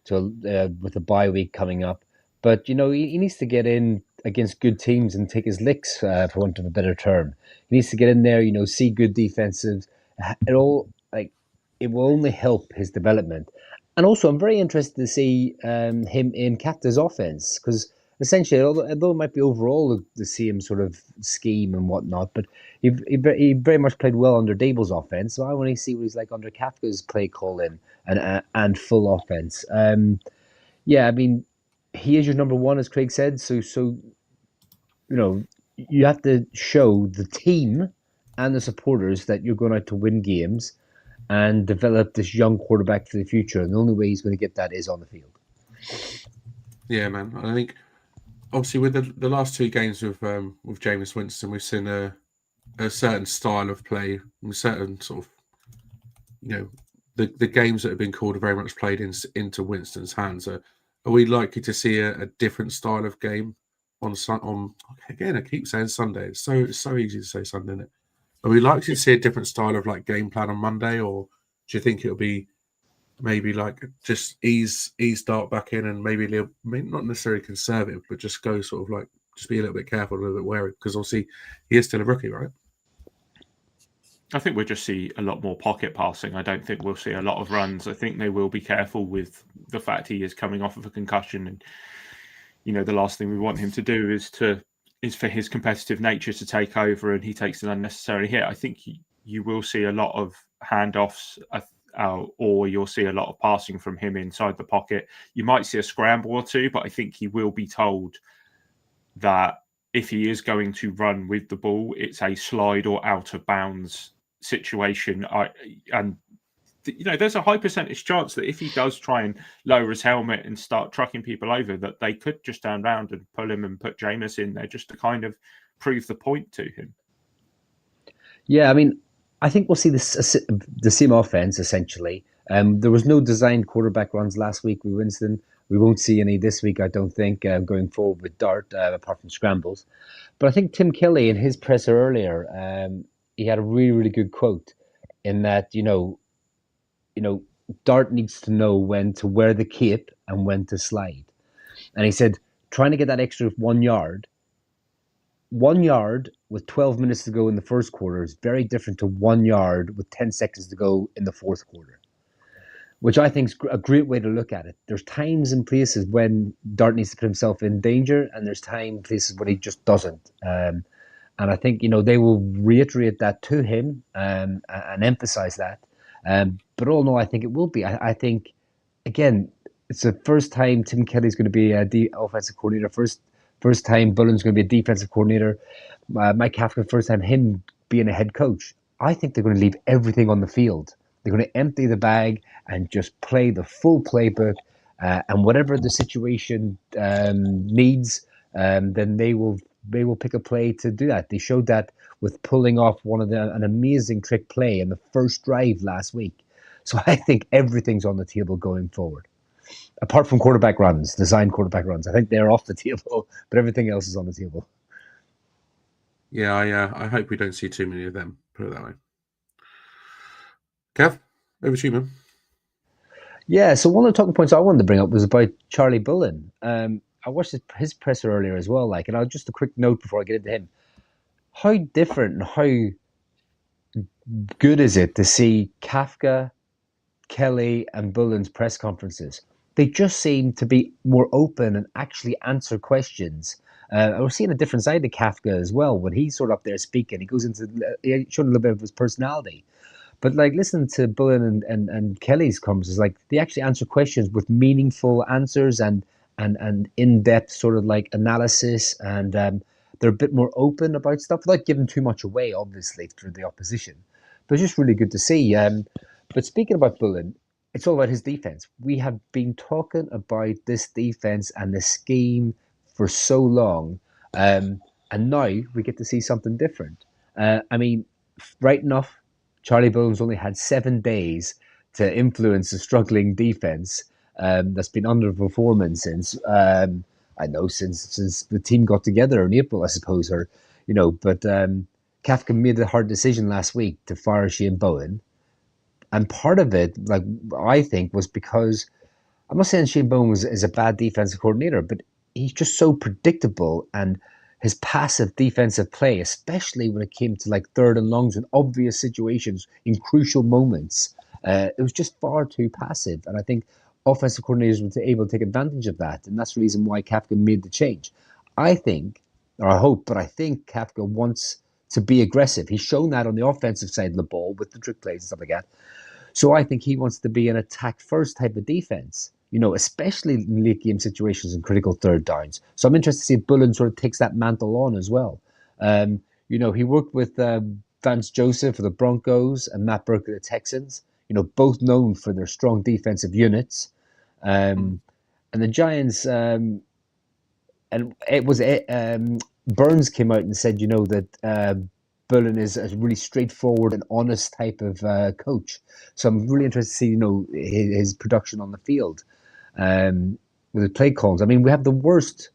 with a bye week coming up. But he needs to get in against good teams and take his licks, for want of a better term. He needs to get in there, see good defensive. It will only help his development. And also, I'm very interested to see him in Capta's offense, because essentially, although it might be overall the same sort of scheme and whatnot, but he very much played well under Dable's offense. So I want to see what he's like under Kafka's play calling and full offense. I mean, he is your number 1, as Craig said. So you have to show the team and the supporters that you're going out to win games and develop this young quarterback for the future. And the only way he's going to get that is on the field. Yeah, man. I think obviously with the last 2 games with Jameis Winston, we've seen a certain style of play, a certain sort of, the games that have been called are very much played into Winston's hands. Are we likely to see a different style of game on again? I keep saying Sunday. It's so easy to say Sunday, isn't it? Are we likely to see a different style of game plan on Monday, or do you think it'll be maybe like just ease Dart back in, and maybe not necessarily conservative, but just go sort of like just be a little bit careful, a little bit wary, because obviously he is still a rookie, right? I think we'll just see a lot more pocket passing. I don't think we'll see a lot of runs. I think they will be careful with the fact he is coming off of a concussion, and the last thing we want him to do is for his competitive nature to take over, and he takes an unnecessary hit. I think you will see a lot of handoffs, or you'll see a lot of passing from him inside the pocket. You might see a scramble or two, but I think he will be told that if he is going to run with the ball, it's a slide or out of bounds situation. There's a high percentage chance that if he does try and lower his helmet and start trucking people over, that they could just turn around and pull him and put Jameis in there just to kind of prove the point to him. Yeah, I mean, I think we'll see the same offense essentially. There was no designed quarterback runs last week with Winston. We won't see any this week, I don't think, going forward with Dart, apart from scrambles. But I think Tim Kelly in his presser earlier, he had a really, really good quote in that, Dart needs to know when to wear the cape and when to slide. And he said, trying to get that extra 1 yard, 1 yard with 12 minutes to go in the first quarter is very different to 1 yard with 10 seconds to go in the fourth quarter, which I think is a great way to look at it. There's times and places when Dart needs to put himself in danger, and there's time and places when he just doesn't. And I think, they will reiterate that to him and emphasize that. But all in all, I think it will be. I think, again, it's the first time Tim Kelly's going to be the offensive coordinator. First time Bullen's going to be a defensive coordinator. Mike Kafka, first time him being a head coach. I think they're going to leave everything on the field. They're going to empty the bag and just play the full playbook. And whatever the situation needs, then they will pick a play to do that. They showed that with pulling off an amazing trick play in the first drive last week. So I think everything's on the table going forward. Apart from designed quarterback runs. I think they're off the table, but everything else is on the table. Yeah, I hope we don't see too many of them, put it that way. Kev, over to you, man. Yeah, so one of the talking points I wanted to bring up was about Charlie Bullen. I watched his presser earlier as well, and I'll just a quick note before I get into him. How different and how good is it to see Kafka, Kelly, and Bullen's press conferences? They just seem to be more open and actually answer questions. We're seeing a different side to Kafka as well. When he's sort of up there speaking, he showed a little bit of his personality. But listening to Bullen and Kelly's conversations, they actually answer questions with meaningful answers and in-depth sort of analysis, and they're a bit more open about stuff without giving too much away, obviously, for the opposition. But it's just really good to see. But speaking about Bullen, it's all about his defense. We have been talking about this defense and the scheme for so long, and now we get to see something different. Right enough, Charlie Bullen's only had 7 days to influence a struggling defense that's been underperforming since since the team got together in April, I suppose, But Kafka made the hard decision last week to fire Shane Bowen. And part of it, I think, was because I'm not saying Shane Bowen is a bad defensive coordinator, but he's just so predictable, and his passive defensive play, especially when it came to third and longs in obvious situations in crucial moments, it was just far too passive. And I think offensive coordinators were able to take advantage of that, and that's the reason why Kafka made the change. I think Kafka wants to be aggressive. He's shown that on the offensive side of the ball with the trick plays and stuff like that. So I think he wants to be an attack-first type of defense, especially in late game situations and critical third downs. So I'm interested to see if Bullen sort of takes that mantle on as well. He worked with Vance Joseph for the Broncos and Matt Burke of the Texans, both known for their strong defensive units. And the Giants, and it was Burns came out and said, that Bullen is a really straightforward and honest type of coach. So I'm really interested to see, his production on the field with the play calls. We have the worst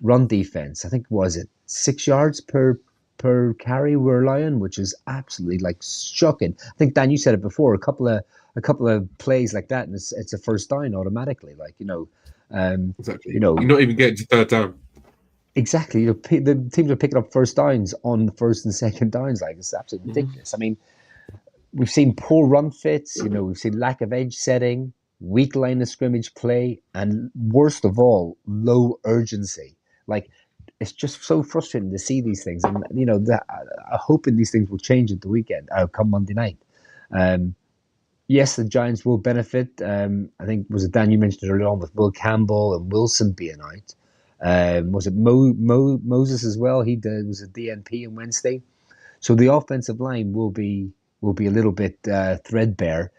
run defense. I think, was it 6 yards per per carry we're relying, which is absolutely like shocking. I think Dan, you said it before. A couple of plays like that, and it's a first down automatically. Like Exactly. you know, You're not even getting to third down. exactly. The teams are picking up first downs on the first and second downs. Like it's absolutely ridiculous. I mean, we've seen poor run fits. We've seen lack of edge setting, weak line of scrimmage play, and worst of all, low urgency. Like it's just so frustrating to see these things, and I'm hoping these things will change at the weekend. Come Monday night. Yes, the Giants will benefit. I think was it Dan you mentioned earlier on with Will Campbell and Wilson being out. Was it Moses as well? He was a DNP on Wednesday, so the offensive line will be a little bit threadbare.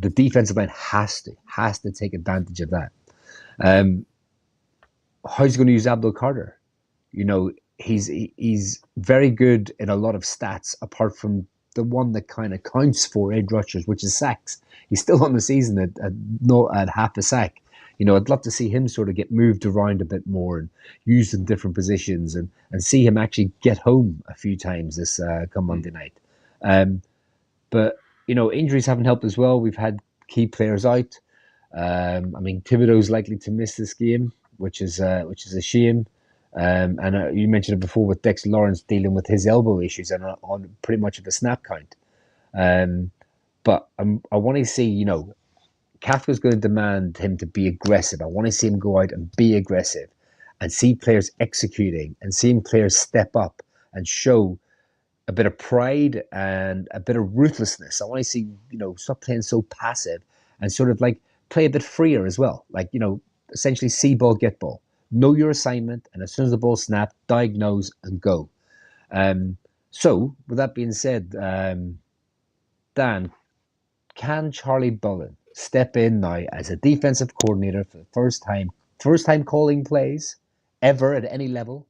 The defensive line has to take advantage of that. How's he going to use Abdul Carter? He's very good in a lot of stats, apart from the one that kind of counts for edge rushers, which is sacks. He's still on the season at half a sack. I'd love to see him sort of get moved around a bit more and used in different positions, and see him actually get home a few times this come Monday night. But injuries haven't helped as well. We've had key players out. I mean, Thibodeau's likely to miss this game, which is a shame. And you mentioned it before with Dexter Lawrence dealing with his elbow issues and on pretty much of a snap count. But I want to see, Kafka's going to demand him to be aggressive. I want to see him go out and be aggressive and see players executing and seeing players step up and show a bit of pride and a bit of ruthlessness. I want to see, stop playing so passive and sort of like play a bit freer as well. Like, essentially see ball, get ball. Know your assignment, and as soon as the ball snapped, diagnose and go. So, with that being said, Dan, can Charlie Bullen step in now as a defensive coordinator for the first time calling plays ever at any level?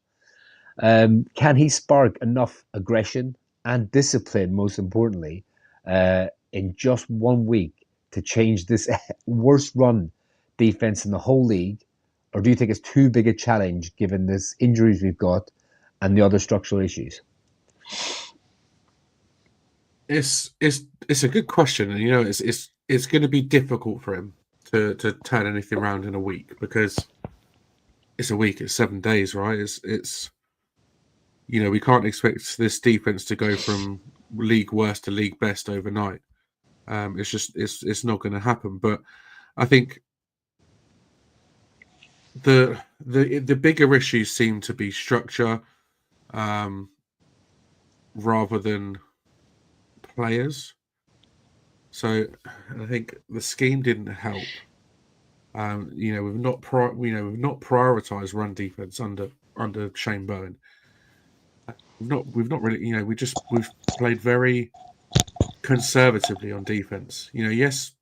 Can he spark enough aggression and discipline, most importantly, in just 1 week to change this worst run defense in the whole league? Or do you think it's too big a challenge given this injuries we've got and the other structural issues? It's a good question, and it's going to be difficult for him to turn anything around in a week, because it's a week, it's 7 days, right? It's we can't expect this defense to go from league worst to league best overnight. It's not going to happen. But I think the bigger issues seem to be structure, rather than players. So I think the scheme didn't help. We've not prioritized run defense under Shane Bowen. We've not really, we've played very conservatively on defense. Yes,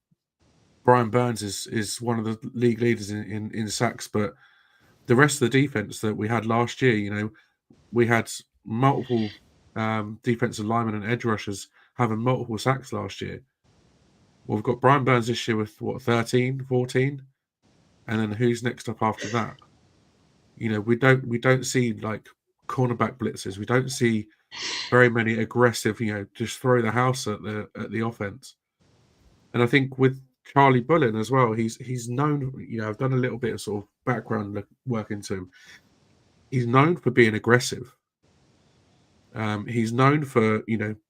Brian Burns is one of the league leaders in sacks, but the rest of the defense that we had last year, we had multiple defensive linemen and edge rushers having multiple sacks last year. Well, we've got Brian Burns this year with 13, 14, and then who's next up after that? We don't see like cornerback blitzes. We don't see very many aggressive, just throw the house at the offense. And I think with Charlie Bullen as well, he's known. I've done a little bit of sort of background work into him. He's known for being aggressive. He's known for,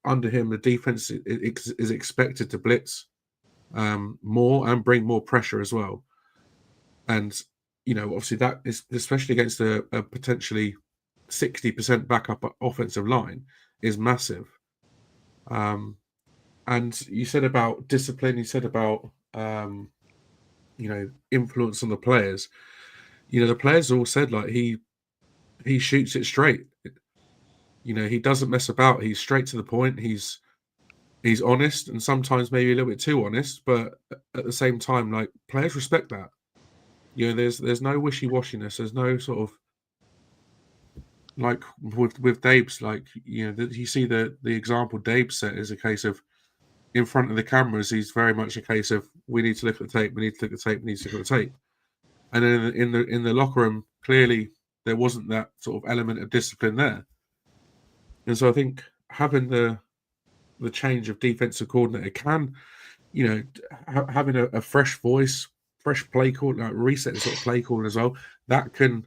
under him, the defense is expected to blitz more and bring more pressure as well. And, obviously that is, especially against a potentially 60% backup offensive line, is massive. And you said about discipline, you said about, influence on the players. The players all said, like, he shoots it straight. He doesn't mess about. He's straight to the point. He's honest, and sometimes maybe a little bit too honest, but at the same time, like, players respect that. There's no wishy-washiness. There's no sort of, like with Dabe's, like, you see the example Dabe set is a case of, in front of the cameras, he's very much a case of, we need to look at the tape, we need to look at the tape, we need to look at the tape. And then in the locker room, clearly there wasn't that sort of element of discipline there. And so I think having the change of defensive coordinator can, having a fresh voice, fresh play call, like reset the sort of play calling as well, that can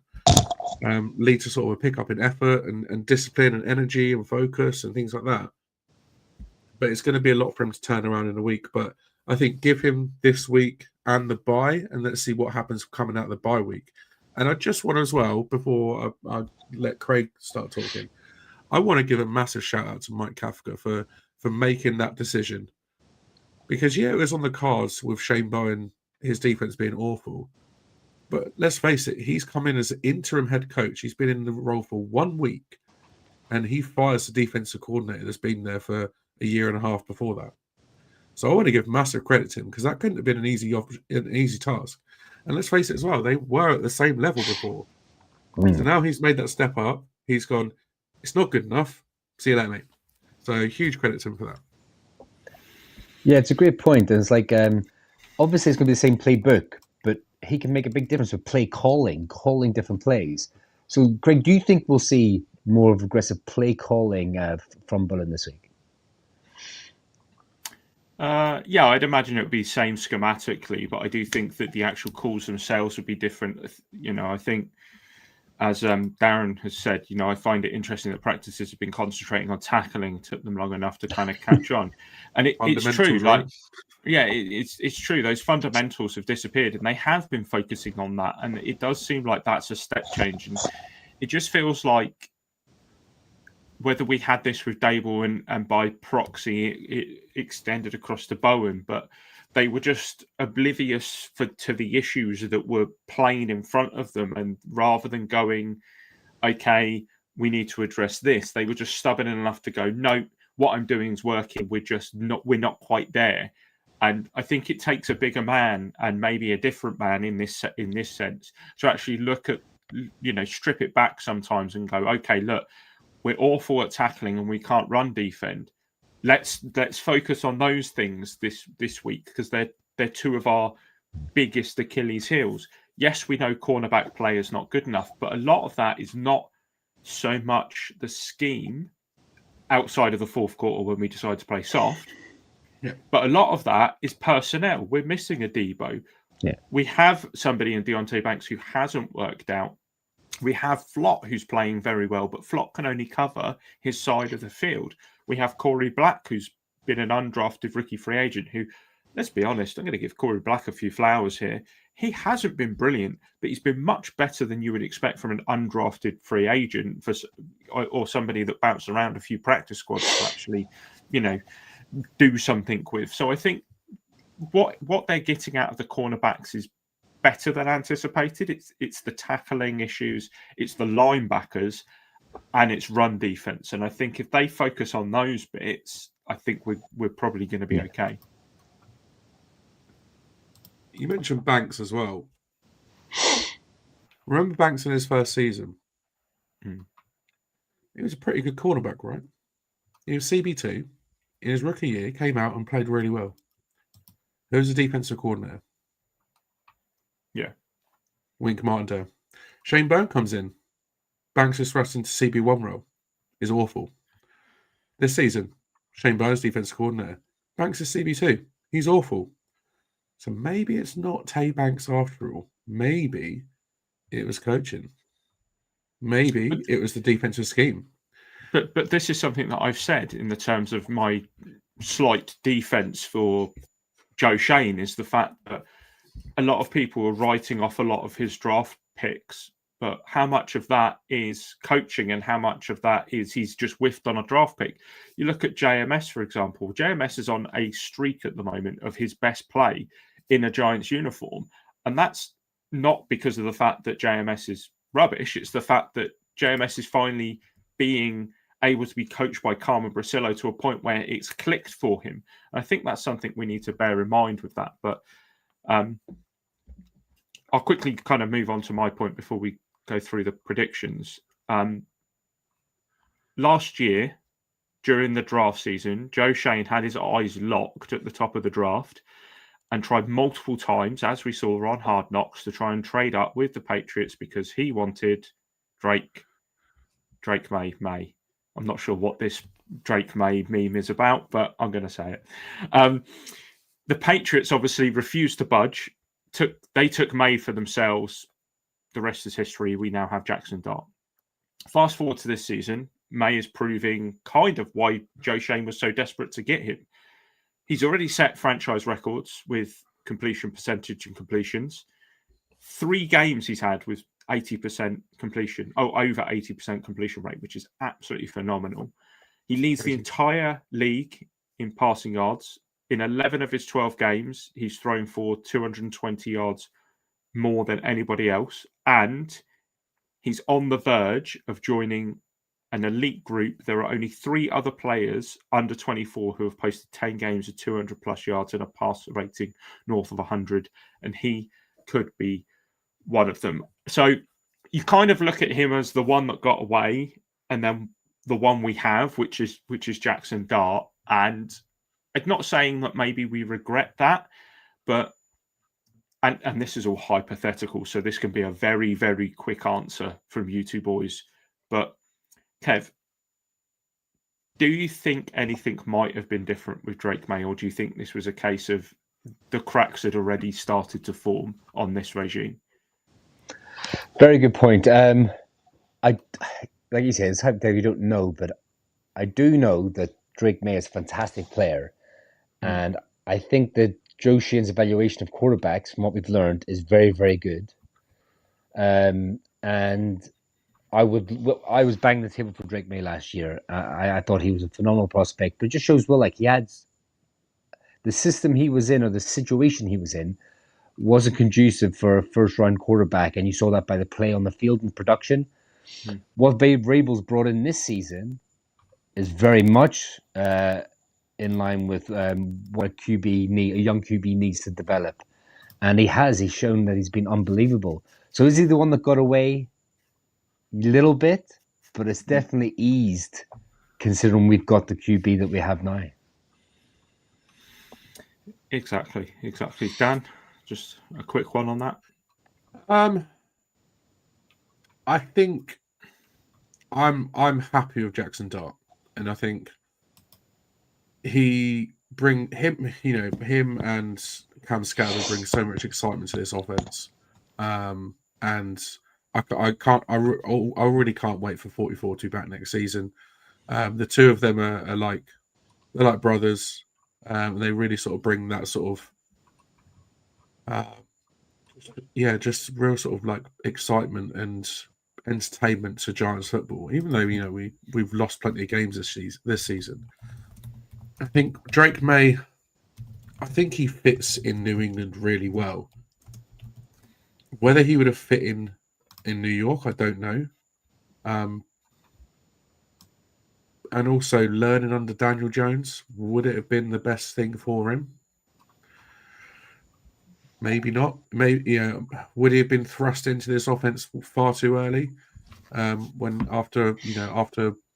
lead to sort of a pickup in effort and discipline and energy and focus and things like that. But it's going to be a lot for him to turn around in a week. But I think give him this week and the bye, and let's see what happens coming out of the bye week. And I just want to, as well, before I let Craig start talking, I want to give a massive shout out to Mike Kafka for making that decision. Because, it was on the cards with Shane Bowen, his defense being awful. But let's face it, he's come in as an interim head coach. He's been in the role for 1 week, and he fires the defensive coordinator that's been there for a year and a half before that. So I want to give massive credit to him, because that couldn't have been an easy task. And let's face it as well, they were at the same level before. So now he's made that step up. He's gone, it's not good enough. See you later, mate. So huge credit to him for that. Yeah, it's a great point. And it's like, obviously it's going to be the same playbook, but he can make a big difference with calling different plays. So, Greg, do you think we'll see more of aggressive play calling from Bullen this week? Yeah, I'd imagine it would be same schematically, but I do think that the actual calls themselves would be different. I think, as Darren has said, I find it interesting that practices have been concentrating on tackling. Took them long enough to kind of catch on, and it's true. Like, it's true. Those fundamentals have disappeared, and they have been focusing on that. And it does seem like that's a step change, and it just feels like, whether we had this with Dable and by proxy it extended across to Bowen, but they were just oblivious to the issues that were playing in front of them. And rather than going, okay, we need to address this, they were just stubborn enough to go, no, what I'm doing is working. We're not quite there. And I think it takes a bigger man, and maybe a different man in this sense, to actually look at, strip it back sometimes and go, okay, look, we're awful at tackling and we can't run defend. Let's focus on those things this week, because they're two of our biggest Achilles heels. Yes, we know cornerback play is not good enough, but a lot of that is not so much the scheme outside of the fourth quarter when we decide to play soft. Yeah. But a lot of that is personnel. We're missing a Debo. Yeah. We have somebody in Deontay Banks who hasn't worked out. We have Flott, who's playing very well, but Flott can only cover his side of the field. We have Corey Black, who's been an undrafted rookie free agent, who, let's be honest, I'm going to give Corey Black a few flowers here. He hasn't been brilliant, but he's been much better than you would expect from an undrafted free agent or somebody that bounced around a few practice squads to actually, do something with. So I think what they're getting out of the cornerbacks is better than anticipated. It's the tackling issues, it's the linebackers, and it's run defense. And I think if they focus on those bits, I think we're probably going to be okay. You mentioned Banks as well. Remember Banks in his first season? He was a pretty good cornerback, right? He was CB2. In his rookie year, came out and played really well. Who was the defensive coordinator? Yeah. Wink Martindale. Shane Bowen comes in. Banks is thrust into CB1 role. Is awful. This season, Shane Bowen's defensive coordinator. Banks is CB2. He's awful. So maybe it's not Tay Banks after all. Maybe it was coaching. Maybe it was the defensive scheme. But this is something that I've said in the terms of my slight defense for Joe Shane, is the fact that a lot of people are writing off a lot of his draft picks, but how much of that is coaching and how much of that is he's just whiffed on a draft pick? You look at JMS, for example. JMS is on a streak at the moment of his best play in a Giants uniform. And that's not because of the fact that JMS is rubbish. It's the fact that JMS is finally being able to be coached by Carmen Brasillo to a point where it's clicked for him. And I think that's something we need to bear in mind with that. But I'll quickly kind of move on to my point before we go through the predictions. Last year, during the draft season, Joe Shane had his eyes locked at the top of the draft and tried multiple times, as we saw on Hard Knocks, to try and trade up with the Patriots because he wanted Drake May. I'm not sure what this Drake May meme is about, but I'm going to say it. The Patriots obviously refused to budge. They took May for themselves. The rest is history. We now have Jackson Dart. Fast forward to this season, May is proving kind of why Joe Shane was so desperate to get him. He's already set franchise records with completion percentage and completions. 3 games he's had with 80% completion. Over 80% completion rate, which is absolutely phenomenal. He leads the entire league in passing yards. In 11 of his 12 games, he's thrown for 220 yards more than anybody else. And he's on the verge of joining an elite group. There are only 3 other players under 24 who have posted 10 games of 200 plus yards and a pass rating north of 100. And he could be one of them. So you kind of look at him as the one that got away, and then the one we have, which is Jackson Dart. And I'm not saying that maybe we regret that, but and this is all hypothetical, so this can be a very, very quick answer from you two boys. But Kev, do you think anything might have been different with Drake May, or do you think this was a case of the cracks had already started to form on this regime? Very good point. I like you said, it's hypothetical. You don't know, but I do know that Drake May is a fantastic player, and I think that Joe Shane's evaluation of quarterbacks, from what we've learned, is very, very good. And I was banging the table for Drake May last year. I thought he was a phenomenal prospect, but it just shows he had the system he was in, or the situation he was in, wasn't conducive for a first-round quarterback, and you saw that by the play on the field and production. What Vrabel's brought in this season is very much in line with what a young QB needs to develop. And he's shown that he's been unbelievable. So is he the one that got away? A little bit, but it's definitely eased considering we've got the QB that we have now. Exactly. Dan, just a quick one on that. I think I'm happy with Jackson Dart, and I think him and Cam Scatterby bring so much excitement to this offense, and I really can't wait for 44 to be back next season. The two of them are like brothers. They really sort of bring that sort of just real sort of like excitement and entertainment to Giants football. Even though we've lost plenty of games this season, I think Drake May, I think he fits in New England really well. Whether he would have fit in New York, I don't know. And also learning under Daniel Jones, would it have been the best thing for him? Maybe not. Maybe would he have been thrust into this offense far too early? When after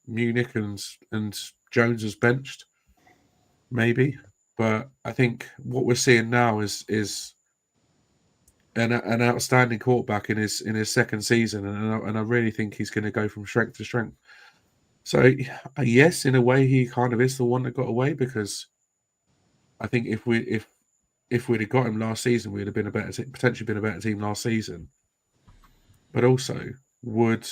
Munich and Jones was benched, maybe. But I think what we're seeing now is an outstanding quarterback in his second season, and I really think he's going to go from strength to strength. So yes, in a way, he kind of is the one that got away, because I think if we'd have got him last season, we'd have been potentially been a better team last season. But also, would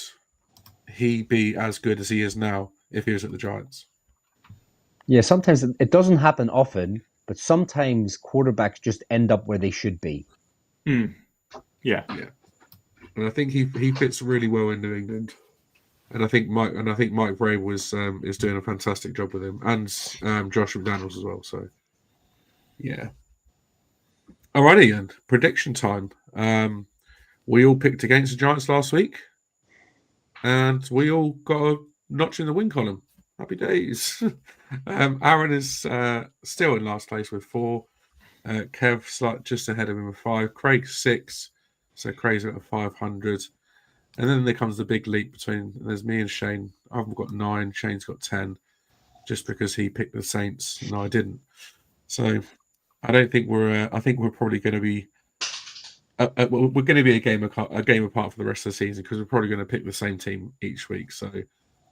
he be as good as he is now if he was at the Giants? Yeah, sometimes it doesn't happen often, but sometimes quarterbacks just end up where they should be. Yeah. And I think he fits really well in New England. And I think Mike Vrabel is doing a fantastic job with him, and Josh McDaniels as well. So, yeah. Alrighty, and prediction time. We all picked against the Giants last week, and we all got a notch in the win column. Happy days. Aaron is still in last place with 4. Kev just ahead of him with 5. Craig 6. So Craig's at 500. And then there comes the big leap there's me and Shane. I've got 9. Shane's got 10, just because he picked the Saints and I didn't. So I don't think I think we're probably going to be. We're going to be a game apart for the rest of the season, because we're probably going to pick the same team each week. So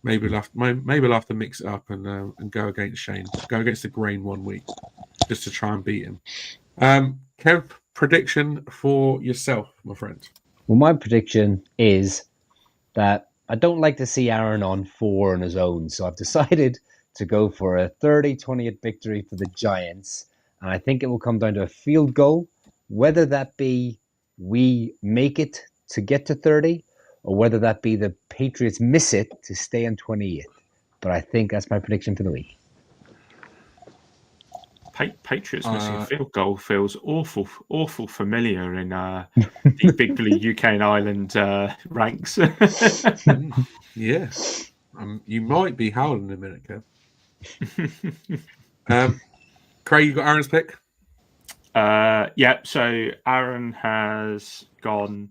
Maybe we'll have to mix it up and go against Shane. Go against the grain 1 week just to try and beat him. Kev, prediction for yourself, my friend. Well, my prediction is that I don't like to see Aaron on 4 on his own, so I've decided to go for a 30-28 victory for the Giants, and I think it will come down to a field goal, whether that be we make it to get to 30, or whether that be the Patriots miss it to stay on 28. But I think that's my prediction for the week. Patriots missing a field goal feels awful familiar in the Big Blue UK and Ireland ranks. Yeah. You might be howling in a minute, Kev. Craig, you got Aaron's pick? Yeah, so Aaron has gone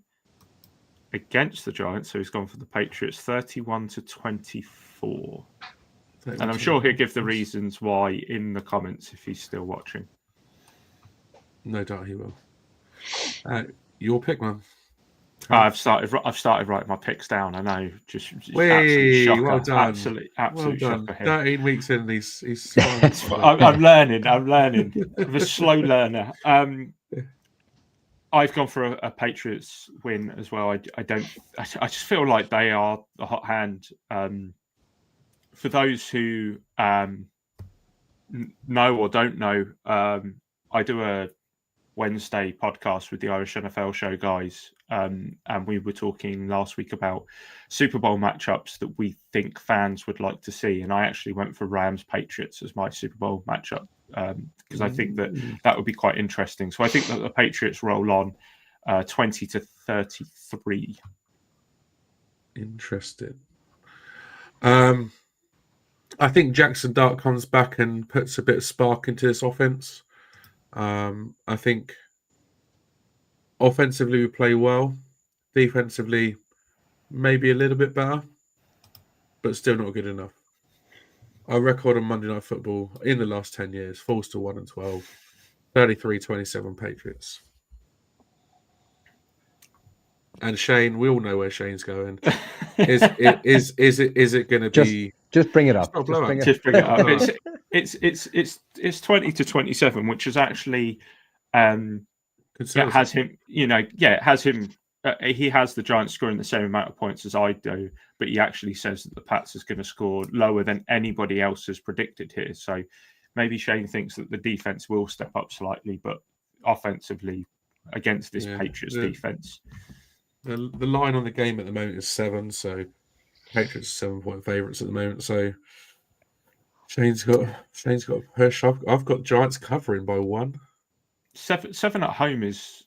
against the Giants, so he's gone for the Patriots 31-24. And I'm sure he'll give the reasons why in the comments if he's still watching. No doubt he will. Your pick, man. I've started writing my picks down. I know, just Whee, absolute shocker. well done. Absolute Well done. shocker here. 13 weeks in, he's I'm learning. I'm a slow learner. I've gone for a Patriots win as well. I just feel like they are the hot hand. For those who know or don't know, I do a Wednesday podcast with the Irish NFL Show guys, and we were talking last week about Super Bowl matchups that we think fans would like to see, and I actually went for Rams Patriots as my Super Bowl matchup because I think that would be quite interesting. So I think that the Patriots roll on 20-33. Interesting. I think Jackson Dart comes back and puts a bit of spark into this offense. I think offensively we play well. Defensively, maybe a little bit better, but still not good enough. Our record on Monday Night Football in the last 10 years falls to 1-12, 33-27 Patriots. And Shane, we all know where Shane's going. Is it going to be? Just bring it up. Just bring it up. It's 20-27, which is actually has him. It has him. He has the Giants scoring the same amount of points as I do, but he actually says that the Pats is going to score lower than anybody else has predicted here. So maybe Shane thinks that the defense will step up slightly, but offensively against this Patriots defense. The line on the game at the moment is 7, so Patriots are 7-point favourites at the moment. So Shane's got a push. I've got Giants covering by 1. 7 at home is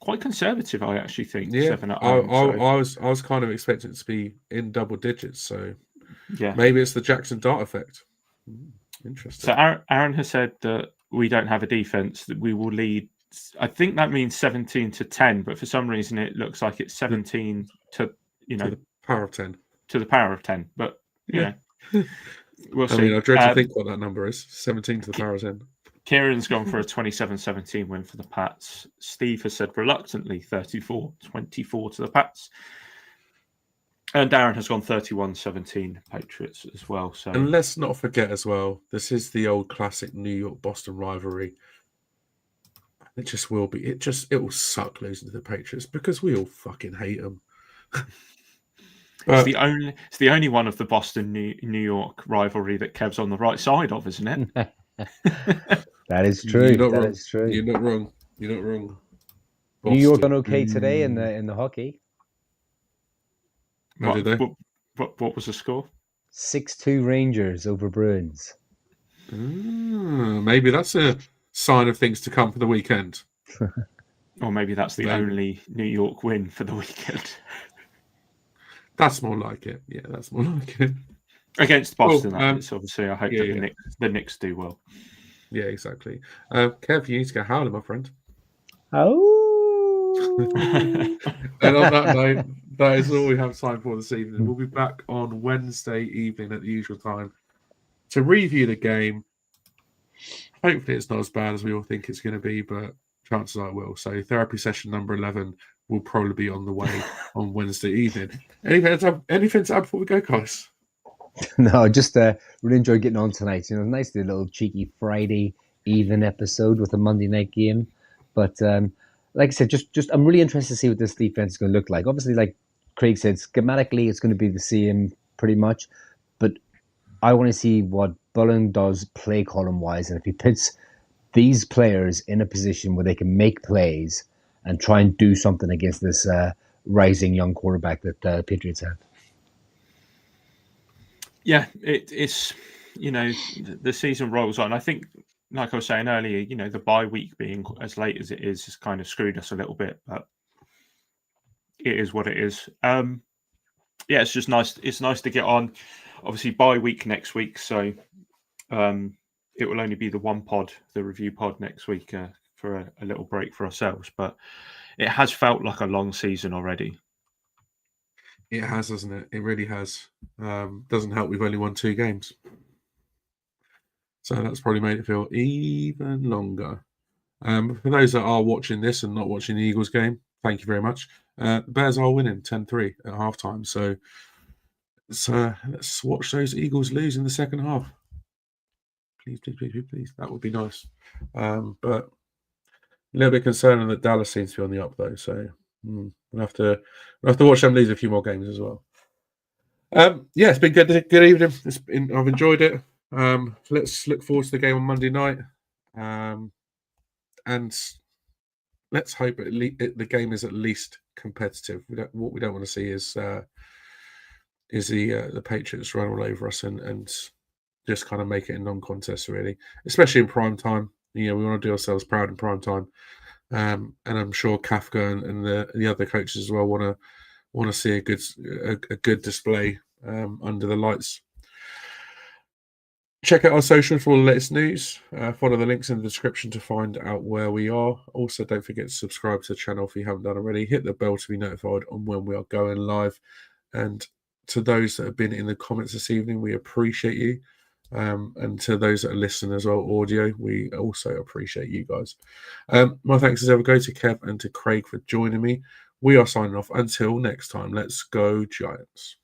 quite conservative. I actually think 7 at home. I was kind of expecting it to be in double digits. So maybe it's the Jackson Dart effect. Interesting. So Aaron has said that we don't have a defense, that we will lead. I think that means 17-10, but for some reason it looks like it's 17 to the power of 10. To the power of 10, but we'll see. I mean, I dread to think what that number is. 17 to the power of 10. Kieran's gone for a 27-17 win for the Pats. Steve has said reluctantly 34-24 to the Pats. And Darren has gone 31-17 Patriots as well. So, and let's not forget as well, this is the old classic New York-Boston rivalry. It just will be. It will suck losing to the Patriots because we all fucking hate them. It's the only one of the Boston New York rivalry that Kev's on the right side of, isn't it? That is true. Is true. You're not wrong. Boston. New York done okay today in the hockey. How did they? What was the score? 6-2 Rangers over Bruins. Maybe that's a sign of things to come for the weekend. Or maybe that's the only New York win for the weekend. That's more like it. Yeah, that's more like it. Against Boston, obviously. I hope that the Knicks do well. Yeah, exactly. Kev, you need to go howling, my friend. Oh. And on that note, that is all we have time for this evening. We'll be back on Wednesday evening at the usual time to review the game. Hopefully it's not as bad as we all think it's going to be, but Chances are it will. So therapy session number 11 will probably be on the way on Wednesday evening. Anything to add before we go, guys? No, just really enjoyed getting on tonight. Nice little cheeky Friday even episode with a Monday night game. But like I said, just I'm really interested to see what this defense is going to look like. Obviously, like Craig said, schematically it's going to be the same pretty much. But I want to see what Bullen does play column wise, and if he puts these players in a position where they can make plays and try and do something against this rising young quarterback that the Patriots have. Yeah, it's the season rolls on. I think, like I was saying earlier, the bye week being as late as it is has kind of screwed us a little bit, but it is what it is. Yeah, it's just nice. It's nice to get on. Obviously, bye week next week, so it will only be the one pod, the review pod next week for a little break for ourselves. But it has felt like a long season already. It has, doesn't it? It really has. Doesn't help we've only won 2 games. So that's probably made it feel even longer. For those that are watching this and not watching the Eagles game, thank you very much. The Bears are winning 10-3 at halftime. So let's watch those Eagles lose in the second half. Please. That would be nice. But a little bit concerning that Dallas seems to be on the up, though. So we'll have to watch them lose a few more games as well. Yeah, it's been good evening. I've enjoyed it. Let's look forward to the game on Monday night, and let's hope the game is at least competitive. What we don't want to see is the Patriots run all over us and just kind of make it a non-contest, really, especially in prime time. We want to do ourselves proud in prime time, and I'm sure Kafka and the other coaches as well want to see a good display under the lights. Check out our socials for all the latest news. Follow the links in the description to find out where we are. Also, don't forget to subscribe to the channel if you haven't done already. Hit the bell to be notified on when we are going live. And to those that have been in the comments this evening, we appreciate you. And to those that are listening as well, audio, we also appreciate you guys. My thanks as ever go to Kev and to Craig for joining me. We are signing off. Until next time, let's go Giants.